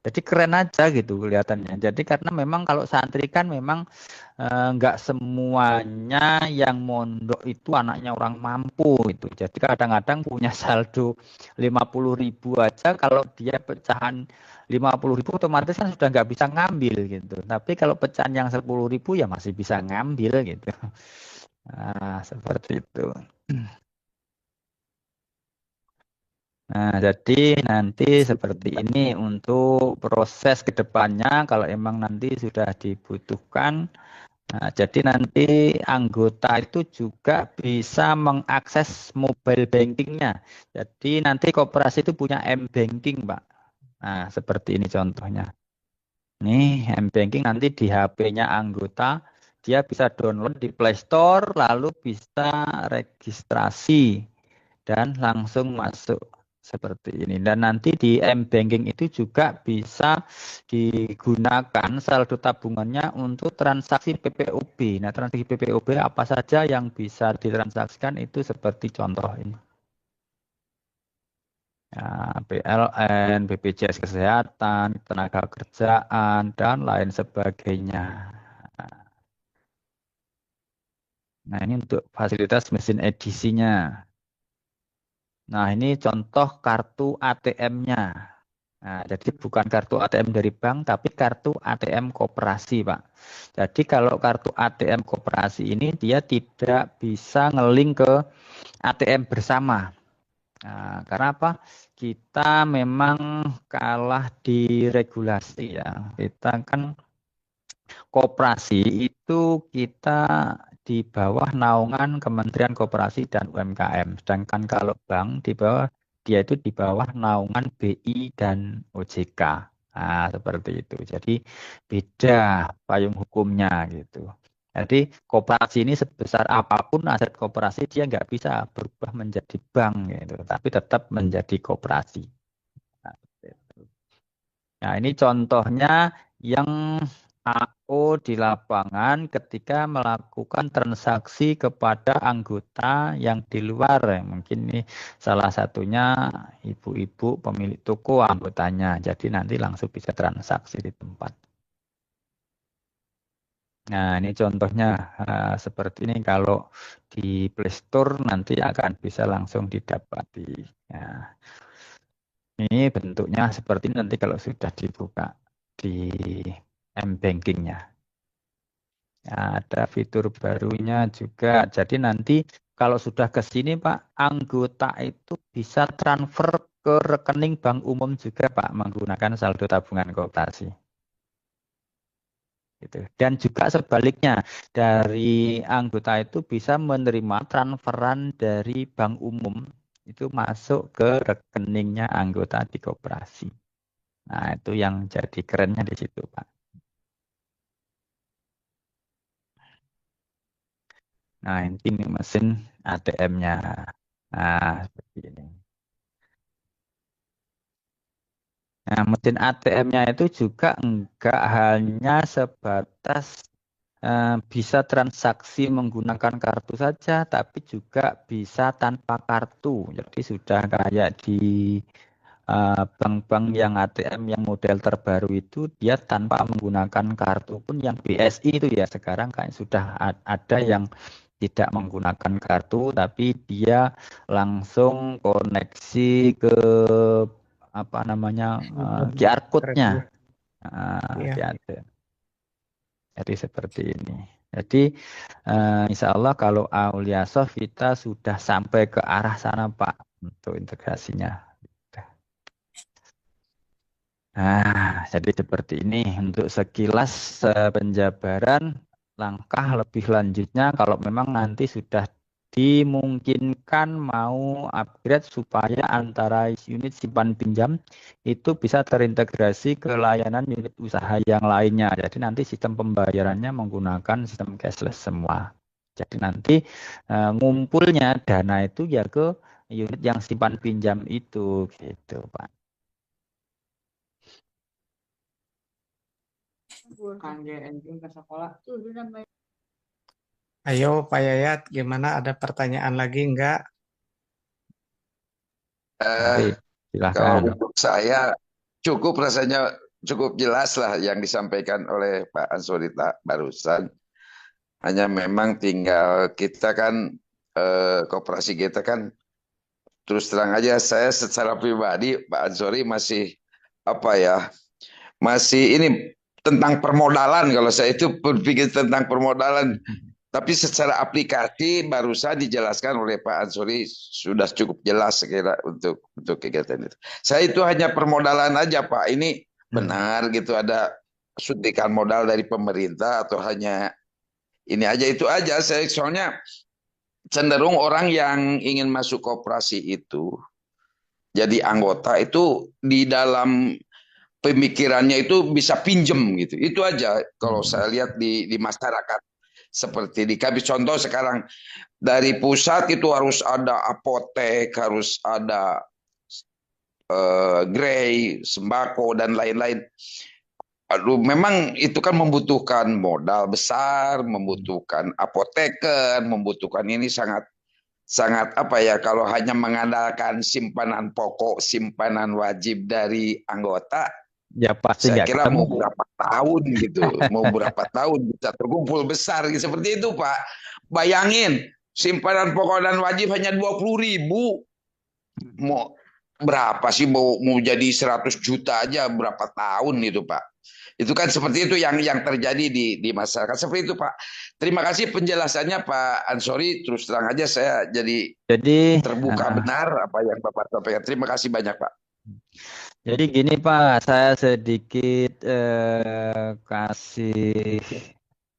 Jadi keren aja gitu kelihatannya. Jadi karena memang kalau santri kan memang nggak semuanya yang mondok itu anaknya orang mampu itu. Jadi kadang-kadang punya saldo 50.000 aja, kalau dia pecahan 50.000 otomatis kan sudah nggak bisa ngambil gitu. Tapi kalau pecahan yang 10.000 ya masih bisa ngambil gitu. Nah, seperti itu. Nah, jadi nanti seperti ini untuk proses ke depannya kalau emang nanti sudah dibutuhkan. Nah, jadi nanti anggota itu juga bisa mengakses mobile bankingnya. Jadi nanti koperasi itu punya M-banking, Pak. Nah, seperti ini contohnya. Nih, M-banking nanti di HP-nya anggota, dia bisa download di Play Store, lalu bisa registrasi dan langsung masuk seperti ini. Dan nanti di M-banking itu juga bisa digunakan saldo tabungannya untuk transaksi PPOB. Nah, transaksi PPOB apa saja yang bisa ditransaksikan itu seperti contoh ini. Ya, PLN, BPJS Kesehatan, tenaga kerjaan, dan lain sebagainya. Nah, ini untuk fasilitas mesin edisinya. Nah, ini contoh kartu ATM-nya. Nah, jadi bukan kartu ATM dari bank, tapi kartu ATM koperasi, Pak. Jadi kalau kartu ATM koperasi ini dia tidak bisa ngelink ke ATM bersama. Nah, karena apa? Kita memang kalah di regulasi ya. Kita kan koperasi itu kita di bawah naungan Kementerian Koperasi dan UMKM. Sedangkan kalau bank di bawah dia itu di bawah naungan BI dan OJK. Nah, seperti itu. Jadi beda payung hukumnya gitu. Jadi koperasi ini sebesar apapun aset koperasi dia nggak bisa berubah menjadi bank gitu, tapi tetap menjadi koperasi. Nah, gitu. Nah, ini contohnya yang AO di lapangan ketika melakukan transaksi kepada anggota yang di luar. Mungkin ini salah satunya ibu-ibu pemilik toko anggotanya. Jadi nanti langsung bisa transaksi di tempat. Nah, ini contohnya seperti ini kalau di Play Store nanti akan bisa langsung didapati. Nah, ini bentuknya seperti ini nanti kalau sudah dibuka di M-Banking-nya. Ada fitur barunya juga. Jadi nanti kalau sudah ke sini Pak, anggota itu bisa transfer ke rekening bank umum juga Pak menggunakan saldo tabungan koperasi. Gitu. Dan juga sebaliknya dari anggota itu bisa menerima transferan dari bank umum itu masuk ke rekeningnya anggota di koperasi. Nah, itu yang jadi kerennya di situ, Pak. Nah, ini mesin ATM-nya. Nah, seperti ini. Nah, mesin ATM-nya itu juga enggak hanya sebatas bisa transaksi menggunakan kartu saja, tapi juga bisa tanpa kartu. Jadi sudah kayak di bank-bank yang ATM yang model terbaru itu dia tanpa menggunakan kartu pun yang BSI itu ya sekarang kayak sudah ada yang tidak menggunakan kartu tapi dia langsung koneksi ke apa namanya QR code-nya. Iya. Jadi seperti ini. Jadi insya Allah kalau Aulia Soft kita sudah sampai ke arah sana Pak untuk integrasinya. Nah, jadi seperti ini untuk sekilas penjabaran langkah lebih lanjutnya kalau memang nanti sudah dimungkinkan mau upgrade supaya antara unit simpan pinjam itu bisa terintegrasi ke layanan unit usaha yang lainnya. Jadi nanti sistem pembayarannya menggunakan sistem cashless semua. Jadi nanti ngumpulnya dana itu ya ke unit yang simpan pinjam itu gitu, Pak. Ayo Pak Yayat, gimana? Ada pertanyaan lagi enggak? Silahkan. Kalau untuk saya cukup rasanya cukup jelas lah yang disampaikan oleh Pak Ansori barusan. Hanya memang tinggal kita kan koperasi kita kan terus terang aja saya secara pribadi Pak Ansori masih apa ya masih ini tentang permodalan kalau saya itu berpikir tentang permodalan Tapi secara aplikasi barusan dijelaskan oleh Pak Ansori sudah cukup jelas sekira untuk kegiatan itu. Saya itu hanya permodalan aja Pak. Ini benar gitu ada suntikan modal dari pemerintah atau hanya ini aja itu aja. Saya soalnya cenderung orang yang ingin masuk koperasi itu jadi anggota itu di dalam pemikirannya itu bisa pinjem gitu. Itu aja kalau saya lihat di masyarakat. Seperti di kami contoh sekarang dari pusat itu harus ada apotek, harus ada grey, sembako dan lain-lain. Aduh, memang itu kan membutuhkan modal besar, membutuhkan apoteker, membutuhkan ini sangat sangat apa ya kalau hanya mengandalkan simpanan pokok, simpanan wajib dari anggota. Ya pasti Saya nggak kira ketemu. mau berapa tahun gitu, mau berapa tahun bisa terkumpul besar gitu. Seperti itu Pak. Bayangin simpanan pokok dan wajib hanya 20.000. Mau berapa sih mau jadi 100 juta aja berapa tahun itu Pak. Itu kan seperti itu yang terjadi di masyarakat. Seperti itu Pak. Terima kasih penjelasannya Pak Ansori. Terus terang aja saya jadi terbuka benar apa yang Bapak sampaikan. Terima kasih banyak Pak. Jadi gini Pak, saya sedikit kasih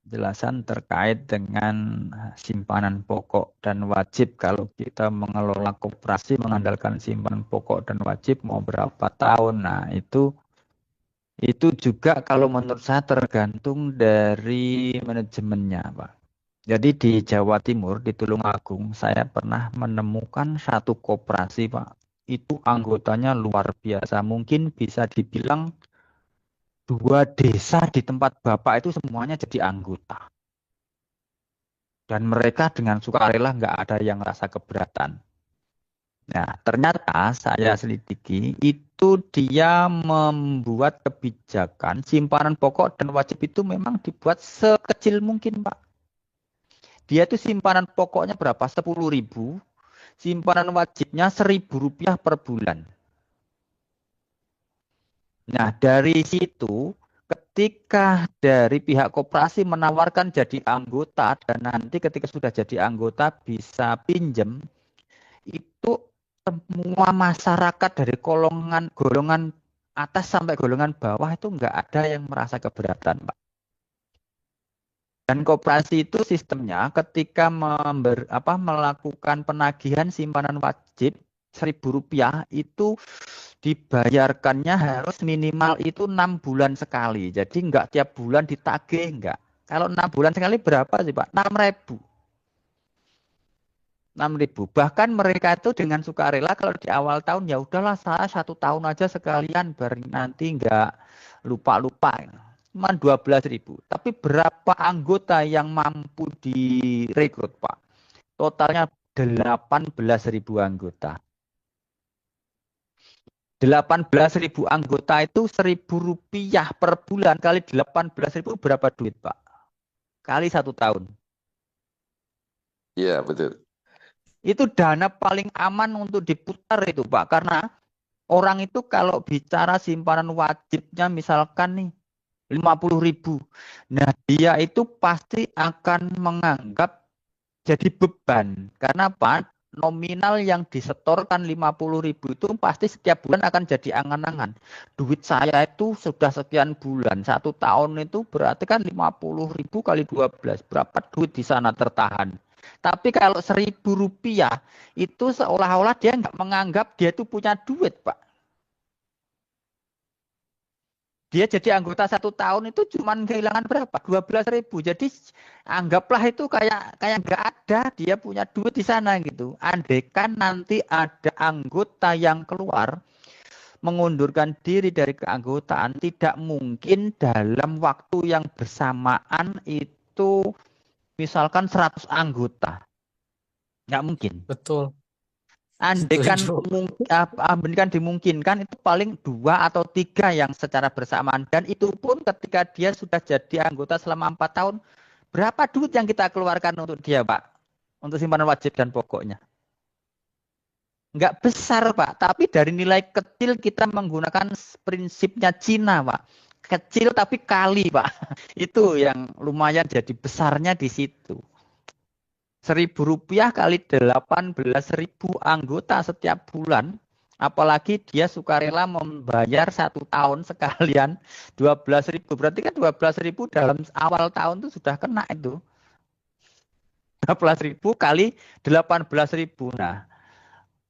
jelasan terkait dengan simpanan pokok dan wajib. Kalau kita mengelola koperasi mengandalkan simpanan pokok dan wajib mau berapa tahun. Nah itu juga kalau menurut saya tergantung dari manajemennya Pak. Jadi di Jawa Timur, di Tulungagung, saya pernah menemukan satu koperasi Pak. Itu anggotanya luar biasa. Mungkin bisa dibilang 2 desa di tempat Bapak itu semuanya jadi anggota. Dan mereka dengan sukarela nggak ada yang rasa keberatan. Nah, ternyata saya selidiki itu dia membuat kebijakan simpanan pokok dan wajib itu memang dibuat sekecil mungkin Pak. Dia itu simpanan pokoknya berapa? 10.000. Simpanan wajibnya Rp1.000 per bulan. Nah, dari situ ketika dari pihak koperasi menawarkan jadi anggota dan nanti ketika sudah jadi anggota bisa pinjem, itu semua masyarakat dari golongan atas sampai golongan bawah itu enggak ada yang merasa keberatan, Pak. Dan koperasi itu sistemnya ketika melakukan penagihan simpanan wajib Rp1.000 itu dibayarkannya harus minimal itu 6 bulan sekali. Jadi enggak tiap bulan ditagih, enggak. Kalau 6 bulan sekali berapa sih Pak? 6.000. 6.000. Bahkan mereka itu dengan sukarela kalau di awal tahun ya udahlah saya 1 tahun aja sekalian biar nanti enggak lupa-lupa. Cuma 12.000. Tapi berapa anggota yang mampu direkrut Pak? Totalnya 18.000 anggota. 18.000 anggota itu Rp1.000 per bulan kali 18.000 berapa duit Pak? Kali 1 tahun. Iya betul. Itu dana paling aman untuk diputar itu Pak. Karena orang itu kalau bicara simpanan wajibnya misalkan nih 50.000. Nah dia itu pasti akan menganggap jadi beban. Karena apa? Nominal yang disetorkan 50.000 itu pasti setiap bulan akan jadi angan-angan. Duit saya itu sudah sekian bulan, 1 tahun itu berarti kan 50.000 kali 12. Berapa duit di sana tertahan? Tapi kalau Rp1.000 itu seolah-olah dia nggak menganggap dia itu punya duit, Pak. Dia jadi anggota 1 tahun itu cuma kehilangan berapa? 12.000. Jadi anggaplah itu kayak nggak ada dia punya duit di sana gitu. Andaikan nanti ada anggota yang keluar mengundurkan diri dari keanggotaan, tidak mungkin dalam waktu yang bersamaan itu misalkan 100 anggota. Nggak mungkin. Betul. Andaikan dimungkinkan itu paling 2 atau 3 yang secara bersamaan. Dan itu pun ketika dia sudah jadi anggota selama 4 tahun, berapa duit yang kita keluarkan untuk dia Pak? Untuk simpanan wajib dan pokoknya. Enggak besar Pak, tapi dari nilai kecil kita menggunakan prinsipnya Cina Pak. Kecil tapi kali Pak. Itu yang lumayan jadi besarnya di situ. Rp1.000 kali 18.000 anggota setiap bulan, apalagi dia sukarela membayar 1 tahun sekalian 12.000, berarti kan 12.000 dalam awal tahun itu sudah kena itu. 12.000 kali 18.000. Nah,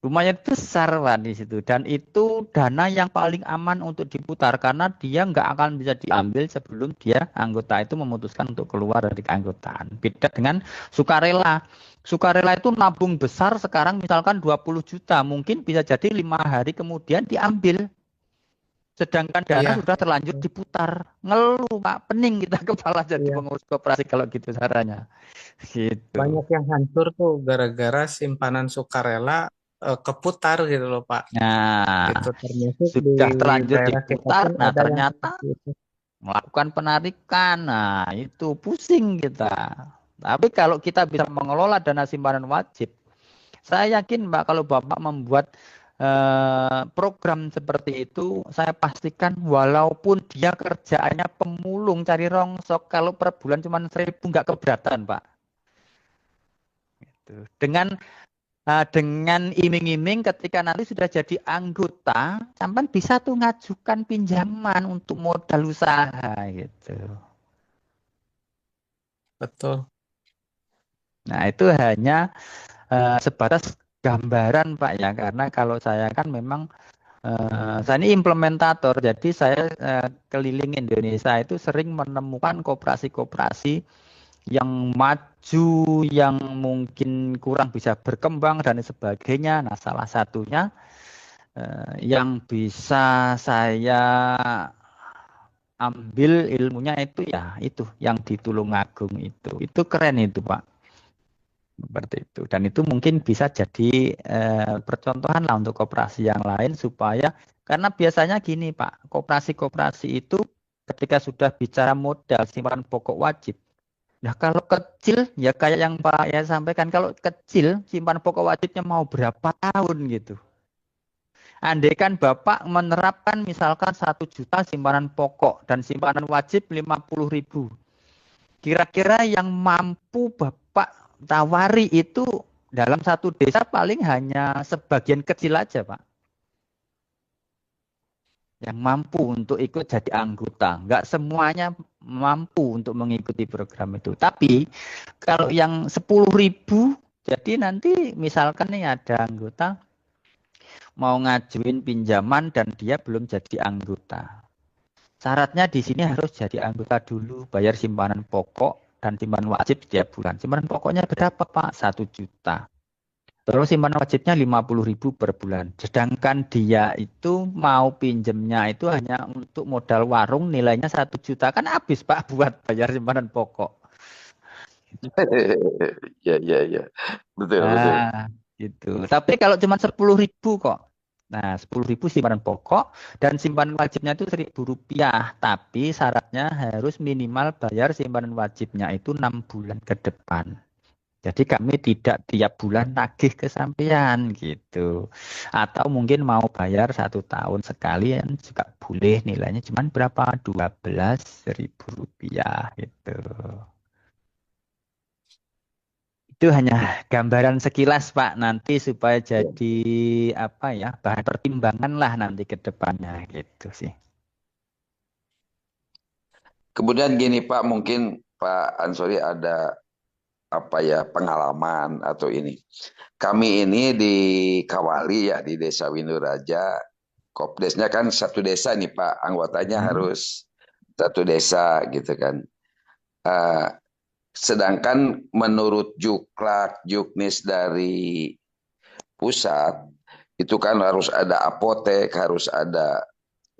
lumayan besar Pak di situ, dan itu dana yang paling aman untuk diputar karena dia nggak akan bisa diambil sebelum dia anggota itu memutuskan untuk keluar dari keanggotaan. Beda dengan sukarela. Sukarela itu nabung besar sekarang misalkan 20 juta, mungkin bisa jadi 5 hari kemudian diambil. Sedangkan dana Iya, sudah terlanjur diputar. Ngeluh Pak, pening kita kepala jadi iya. pengurus koperasi kalau gitu caranya. Gitu. Banyak yang hancur tuh gara-gara simpanan sukarela keputar gitu loh Pak. Gitu Nah, termasuk di sudah terlanjur daerah kita diputar, pun nah ada yang ternyata seperti itu. melakukan penarikan. Nah, itu pusing kita. Tapi kalau kita bisa mengelola dana simpanan wajib, saya yakin Mbak kalau Bapak membuat program seperti itu, saya pastikan walaupun dia kerjaannya pemulung cari rongsok, kalau per bulan cuma 1.000 nggak keberatan Pak. Gitu. Dengan iming-iming ketika nanti sudah jadi anggota, sampai bisa tuh ngajukan pinjaman untuk modal usaha gitu. Betul. Nah, itu hanya sebatas gambaran Pak ya, karena kalau saya kan memang saya ini implementator, jadi saya keliling Indonesia itu sering menemukan koperasi-koperasi yang maju, yang mungkin kurang bisa berkembang dan sebagainya. Nah, salah satunya yang bisa saya ambil ilmunya itu ya itu yang di Tulungagung itu keren itu Pak, seperti itu, dan itu mungkin bisa jadi percontohan lah untuk koperasi yang lain supaya, karena biasanya gini Pak, koperasi-koperasi itu ketika sudah bicara modal simpanan pokok wajib, nah kalau kecil ya kayak yang Pak ya sampaikan, kalau kecil simpan pokok wajibnya mau berapa tahun gitu. Andaikan Bapak menerapkan misalkan 1 juta simpanan pokok dan simpanan wajib 50.000. Kira-kira yang mampu Bapak tawari itu dalam satu desa paling hanya sebagian kecil aja Pak. Yang mampu untuk ikut jadi anggota. Enggak semuanya mampu untuk mengikuti program itu. Tapi kalau yang 10.000, jadi nanti misalkan nih ada anggota mau ngajuin pinjaman dan dia belum jadi anggota. Syaratnya di sini harus jadi anggota dulu, bayar simpanan pokok dan simpanan wajib setiap bulan. Simpanan pokoknya berapa Pak? 1 juta. Terus simpanan wajibnya 50.000 per bulan. Sedangkan dia itu mau pinjemnya itu hanya untuk modal warung nilainya 1 juta. Kan habis Pak buat bayar simpanan pokok. Ya, ya, ya. Betul, betul. Nah, gitu. Tapi kalau cuma 10.000 kok. Nah, 10.000 simpanan pokok dan simpanan wajibnya itu Rp1.000. Tapi syaratnya harus minimal bayar simpanan wajibnya itu 6 bulan ke depan. Jadi kami tidak tiap bulan nagih ke sampean gitu. Atau mungkin mau bayar 1 tahun sekalian juga boleh, nilainya cuma berapa? Rp12.000 gitu. Itu hanya gambaran sekilas Pak, nanti supaya jadi apa ya, bahan pertimbangan lah nanti ke depannya gitu sih. Kemudian gini Pak, mungkin Pak Ansori ada apa ya pengalaman atau ini. Kami ini di Kawali ya di Desa Winduraja, Kopdesnya kan satu desa nih Pak, anggotanya harus satu desa gitu kan. Eh, Sedangkan menurut Juklak, Juknis dari pusat, itu kan harus ada apotek, harus ada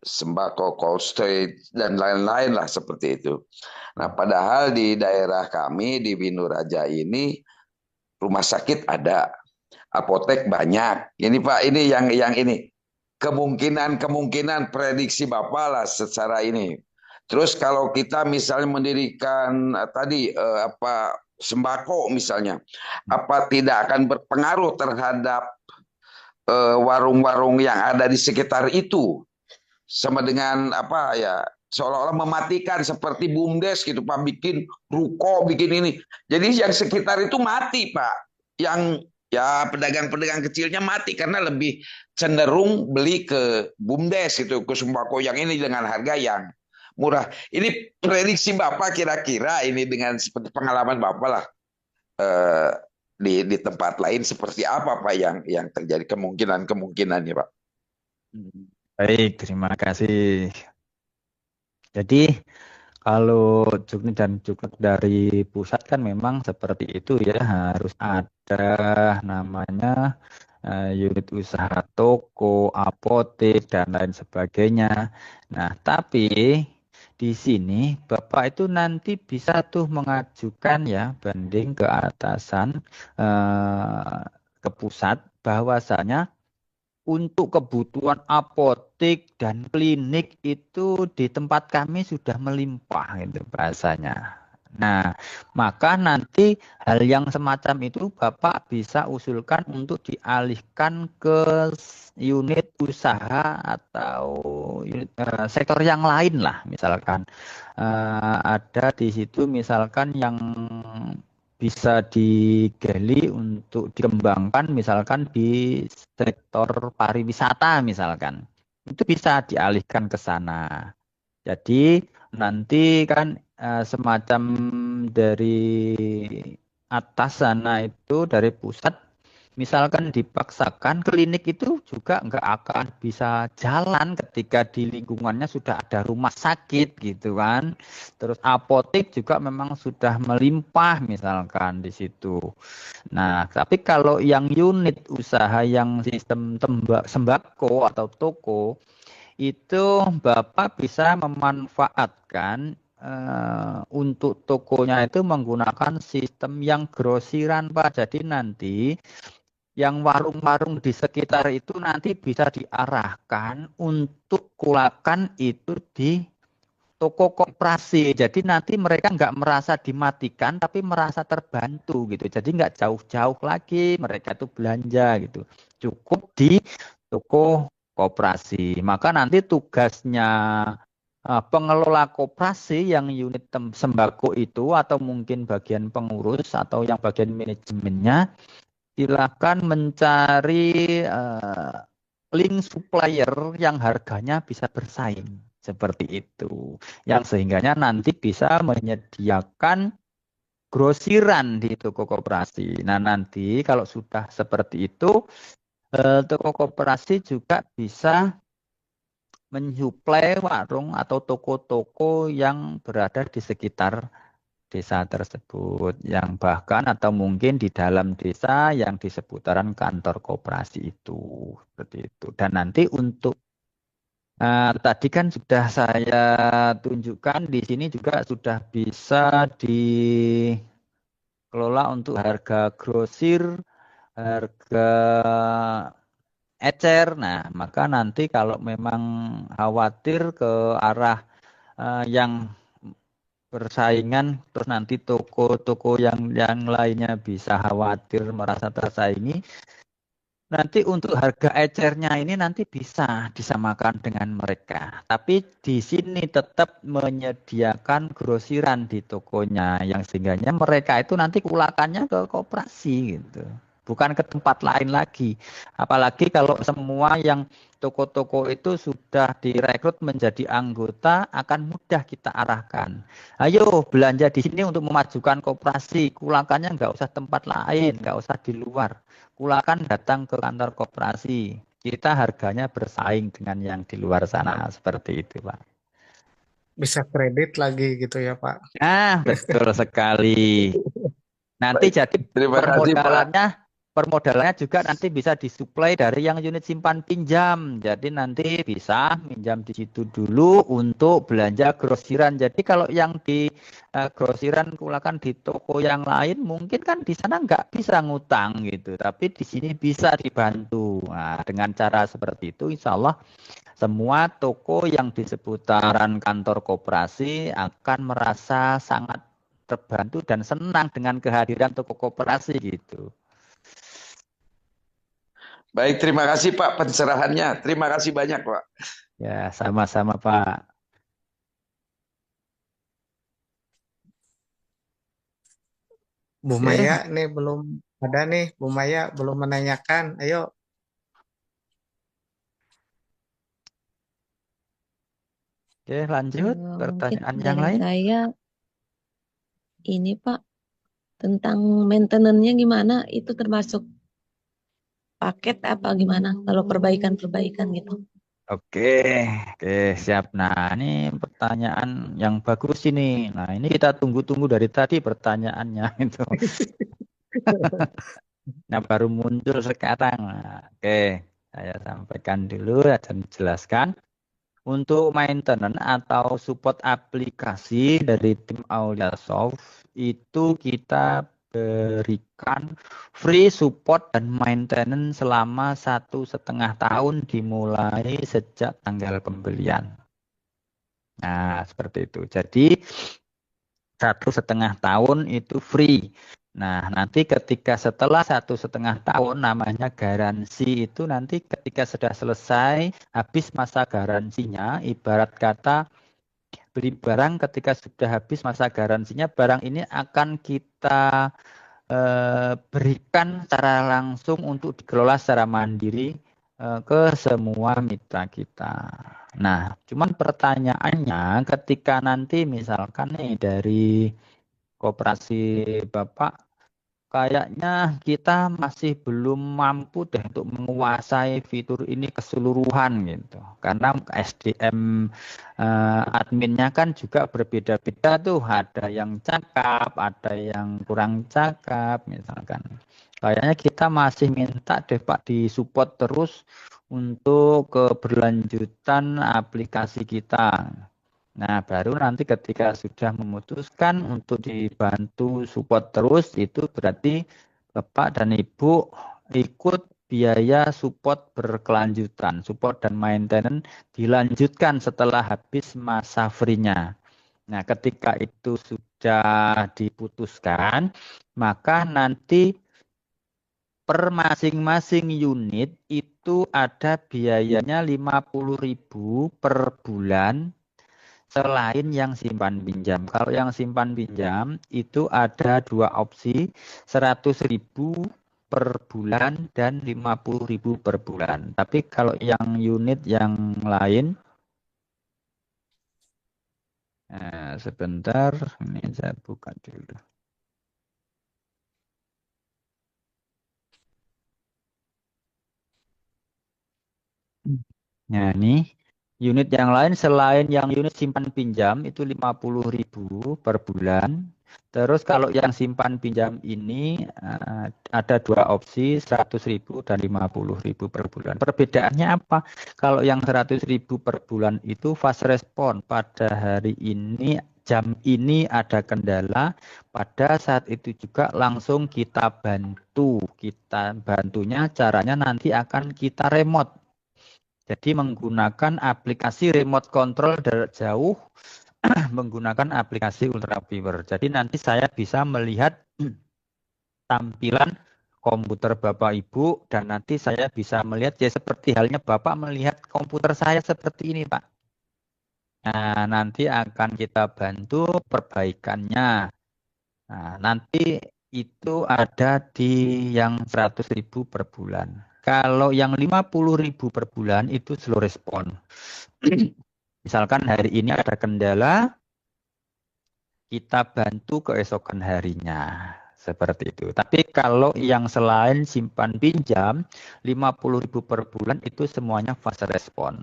sembako, cold storage, dan lain-lain lah seperti itu. Nah, padahal di daerah kami, di Winduraja ini, rumah sakit ada, apotek banyak. Ini Pak, ini yang ini. Kemungkinan prediksi Bapak lah secara ini. Terus kalau kita misalnya mendirikan tadi apa sembako misalnya, apa tidak akan berpengaruh terhadap warung-warung yang ada di sekitar itu, sama dengan apa ya seolah-olah mematikan seperti BUMDes gitu Pak, bikin ruko, bikin ini. Jadi yang sekitar itu mati Pak. Yang ya pedagang-pedagang kecilnya mati karena lebih cenderung beli ke BUMDes itu, ke sembako yang ini dengan harga yang murah. Ini prediksi Bapak kira-kira ini dengan seperti pengalaman Bapak lah, eh, di tempat lain seperti apa Pak yang terjadi kemungkinan ya Pak? Baik, terima kasih. Jadi kalau juknis dan juknis dari pusat kan memang seperti itu ya, harus ada namanya unit usaha toko, apotek, dan lain sebagainya. Nah, tapi di sini Bapak itu nanti bisa tuh mengajukan ya banding ke atasan, ke pusat, bahwasanya untuk kebutuhan apotek dan klinik itu di tempat kami sudah melimpah gitu bahasanya. Nah, maka nanti hal yang semacam itu Bapak bisa usulkan untuk dialihkan ke unit usaha atau unit, sektor yang lain lah. Misalkan ada di situ misalkan yang bisa digali untuk dikembangkan misalkan di sektor pariwisata misalkan. Itu bisa dialihkan ke sana. Jadi nanti kan semacam dari atas sana itu dari pusat misalkan dipaksakan klinik itu juga nggak akan bisa jalan ketika di lingkungannya sudah ada rumah sakit gitu kan. Terus apotek juga memang sudah melimpah misalkan di situ. Nah, tapi kalau yang unit usaha yang sistem sembako atau toko itu Bapak bisa memanfaatkan untuk tokonya itu menggunakan sistem yang grosiran Pak. Jadi nanti yang warung-warung di sekitar itu nanti bisa diarahkan untuk kulakan itu di toko koperasi. Jadi nanti mereka nggak merasa dimatikan, tapi merasa terbantu gitu. Jadi nggak jauh-jauh lagi mereka itu belanja gitu. Cukup di toko koperasi. Maka nanti tugasnya pengelola koperasi yang unit sembako itu atau mungkin bagian pengurus atau yang bagian manajemennya silakan mencari link supplier yang harganya bisa bersaing seperti itu. Yang sehingganya nanti bisa menyediakan grosiran di toko koperasi. Nah, nanti kalau sudah seperti itu, toko koperasi juga bisa mensuplai warung atau toko-toko yang berada di sekitar desa tersebut, yang bahkan atau mungkin di dalam desa yang di seputaran kantor koperasi itu, seperti itu. Dan nanti untuk tadi kan sudah saya tunjukkan di sini juga sudah bisa dikelola untuk harga grosir, harga ecer. Nah, maka nanti kalau memang khawatir ke arah yang persaingan, terus nanti toko-toko yang lainnya bisa khawatir merasa tersaingi. Nanti untuk harga ecernya ini nanti bisa disamakan dengan mereka. Tapi di sini tetap menyediakan grosiran di tokonya yang sehingganya mereka itu nanti kulakannya ke koperasi gitu. Bukan ke tempat lain lagi. Apalagi kalau semua yang toko-toko itu sudah direkrut menjadi anggota akan mudah kita arahkan. Ayo belanja di sini untuk memajukan koperasi. Kulakannya nggak usah tempat lain, nggak usah di luar. Kulakan datang ke kantor koperasi. Kita harganya bersaing dengan yang di luar sana. Seperti itu, Pak. Bisa kredit lagi gitu ya Pak. Nah, betul sekali. Nanti Baik, jadi terima kasih Pak. permodalannya juga nanti bisa disuplai dari yang unit simpan pinjam. Jadi nanti bisa minjam di situ dulu untuk belanja grosiran. Jadi kalau yang di grosiran kulakan di toko yang lain mungkin kan di sana nggak bisa ngutang gitu. Tapi di sini bisa dibantu. Nah, dengan cara seperti itu insya Allah semua toko yang di seputaran kantor koperasi akan merasa sangat terbantu dan senang dengan kehadiran toko koperasi gitu. Baik, terima kasih Pak pencerahannya. Terima kasih banyak Pak. Ya, sama-sama Pak. Bu Oke, Maya nih belum ada nih, Bu Maya belum menanyakan. Ayo. oke, lanjut Mungkin pertanyaan yang dari lain. saya ini Pak tentang maintenance-nya gimana? Itu termasuk paket apa gimana? Kalau perbaikan-perbaikan gitu. Oke, oke, siap. Nah, ini pertanyaan yang bagus ini. Nah, ini kita tunggu-tunggu dari tadi pertanyaannya itu. Nah, baru muncul sekarang. Nah, oke, saya sampaikan dulu dan jelaskan. Untuk maintenance atau support aplikasi dari tim AuliaSoft itu kita berikan free support dan maintenance selama 1,5 tahun dimulai sejak tanggal pembelian. Nah, seperti itu. Jadi 1,5 tahun itu free. Nah, nanti ketika setelah 1,5 tahun namanya garansi itu nanti ketika sudah selesai habis masa garansinya, ibarat kata beli barang ketika sudah habis masa garansinya, barang ini akan kita berikan secara langsung untuk dikelola secara mandiri ke semua mitra kita. Nah, cuman pertanyaannya ketika nanti misalkan nih dari koperasi Bapak kayaknya kita masih belum mampu deh untuk menguasai fitur ini keseluruhan gitu. Karena SDM adminnya kan juga berbeda-beda tuh. Ada yang cakap, ada yang kurang cakap misalkan. Kayaknya kita masih minta deh Pak disupport terus untuk keberlanjutan aplikasi kita. Nah, baru nanti ketika sudah memutuskan untuk dibantu support terus, itu berarti Bapak dan Ibu ikut biaya support berkelanjutan. Support dan maintenance dilanjutkan setelah habis masa free-nya. Nah, ketika itu sudah diputuskan, maka nanti per masing-masing unit itu ada biayanya 50.000 per bulan selain yang simpan pinjam. Kalau yang simpan pinjam itu ada dua opsi, 100.000 per bulan dan 50.000 per bulan. Tapi kalau yang unit yang lain, sebentar, ini saya buka dulu. Nah, ini unit yang lain selain yang unit simpan pinjam itu 50.000 per bulan. Terus kalau yang simpan pinjam ini ada dua opsi, 100.000 dan 50.000 per bulan. Perbedaannya apa? Kalau yang 100.000 per bulan itu fast respon. Pada hari ini, jam ini ada kendala, pada saat itu juga langsung kita bantu. Kita bantunya caranya nanti akan kita remote. Jadi menggunakan aplikasi remote control dari jauh menggunakan aplikasi Ultraviewer. Jadi nanti saya bisa melihat tampilan komputer Bapak Ibu dan nanti saya bisa melihat ya seperti halnya Bapak melihat komputer saya seperti ini, Pak. Nah, nanti akan kita bantu perbaikannya. Nah, nanti itu ada di yang 100.000 per bulan. Kalau yang 50.000 per bulan itu slow respon. Misalkan hari ini ada kendala, kita bantu keesokan harinya. Seperti itu. Tapi kalau yang selain simpan pinjam, 50.000 per bulan itu semuanya fast respon.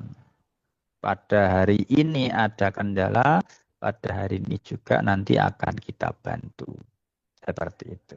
Pada hari ini ada kendala, pada hari ini juga nanti akan kita bantu. Seperti itu.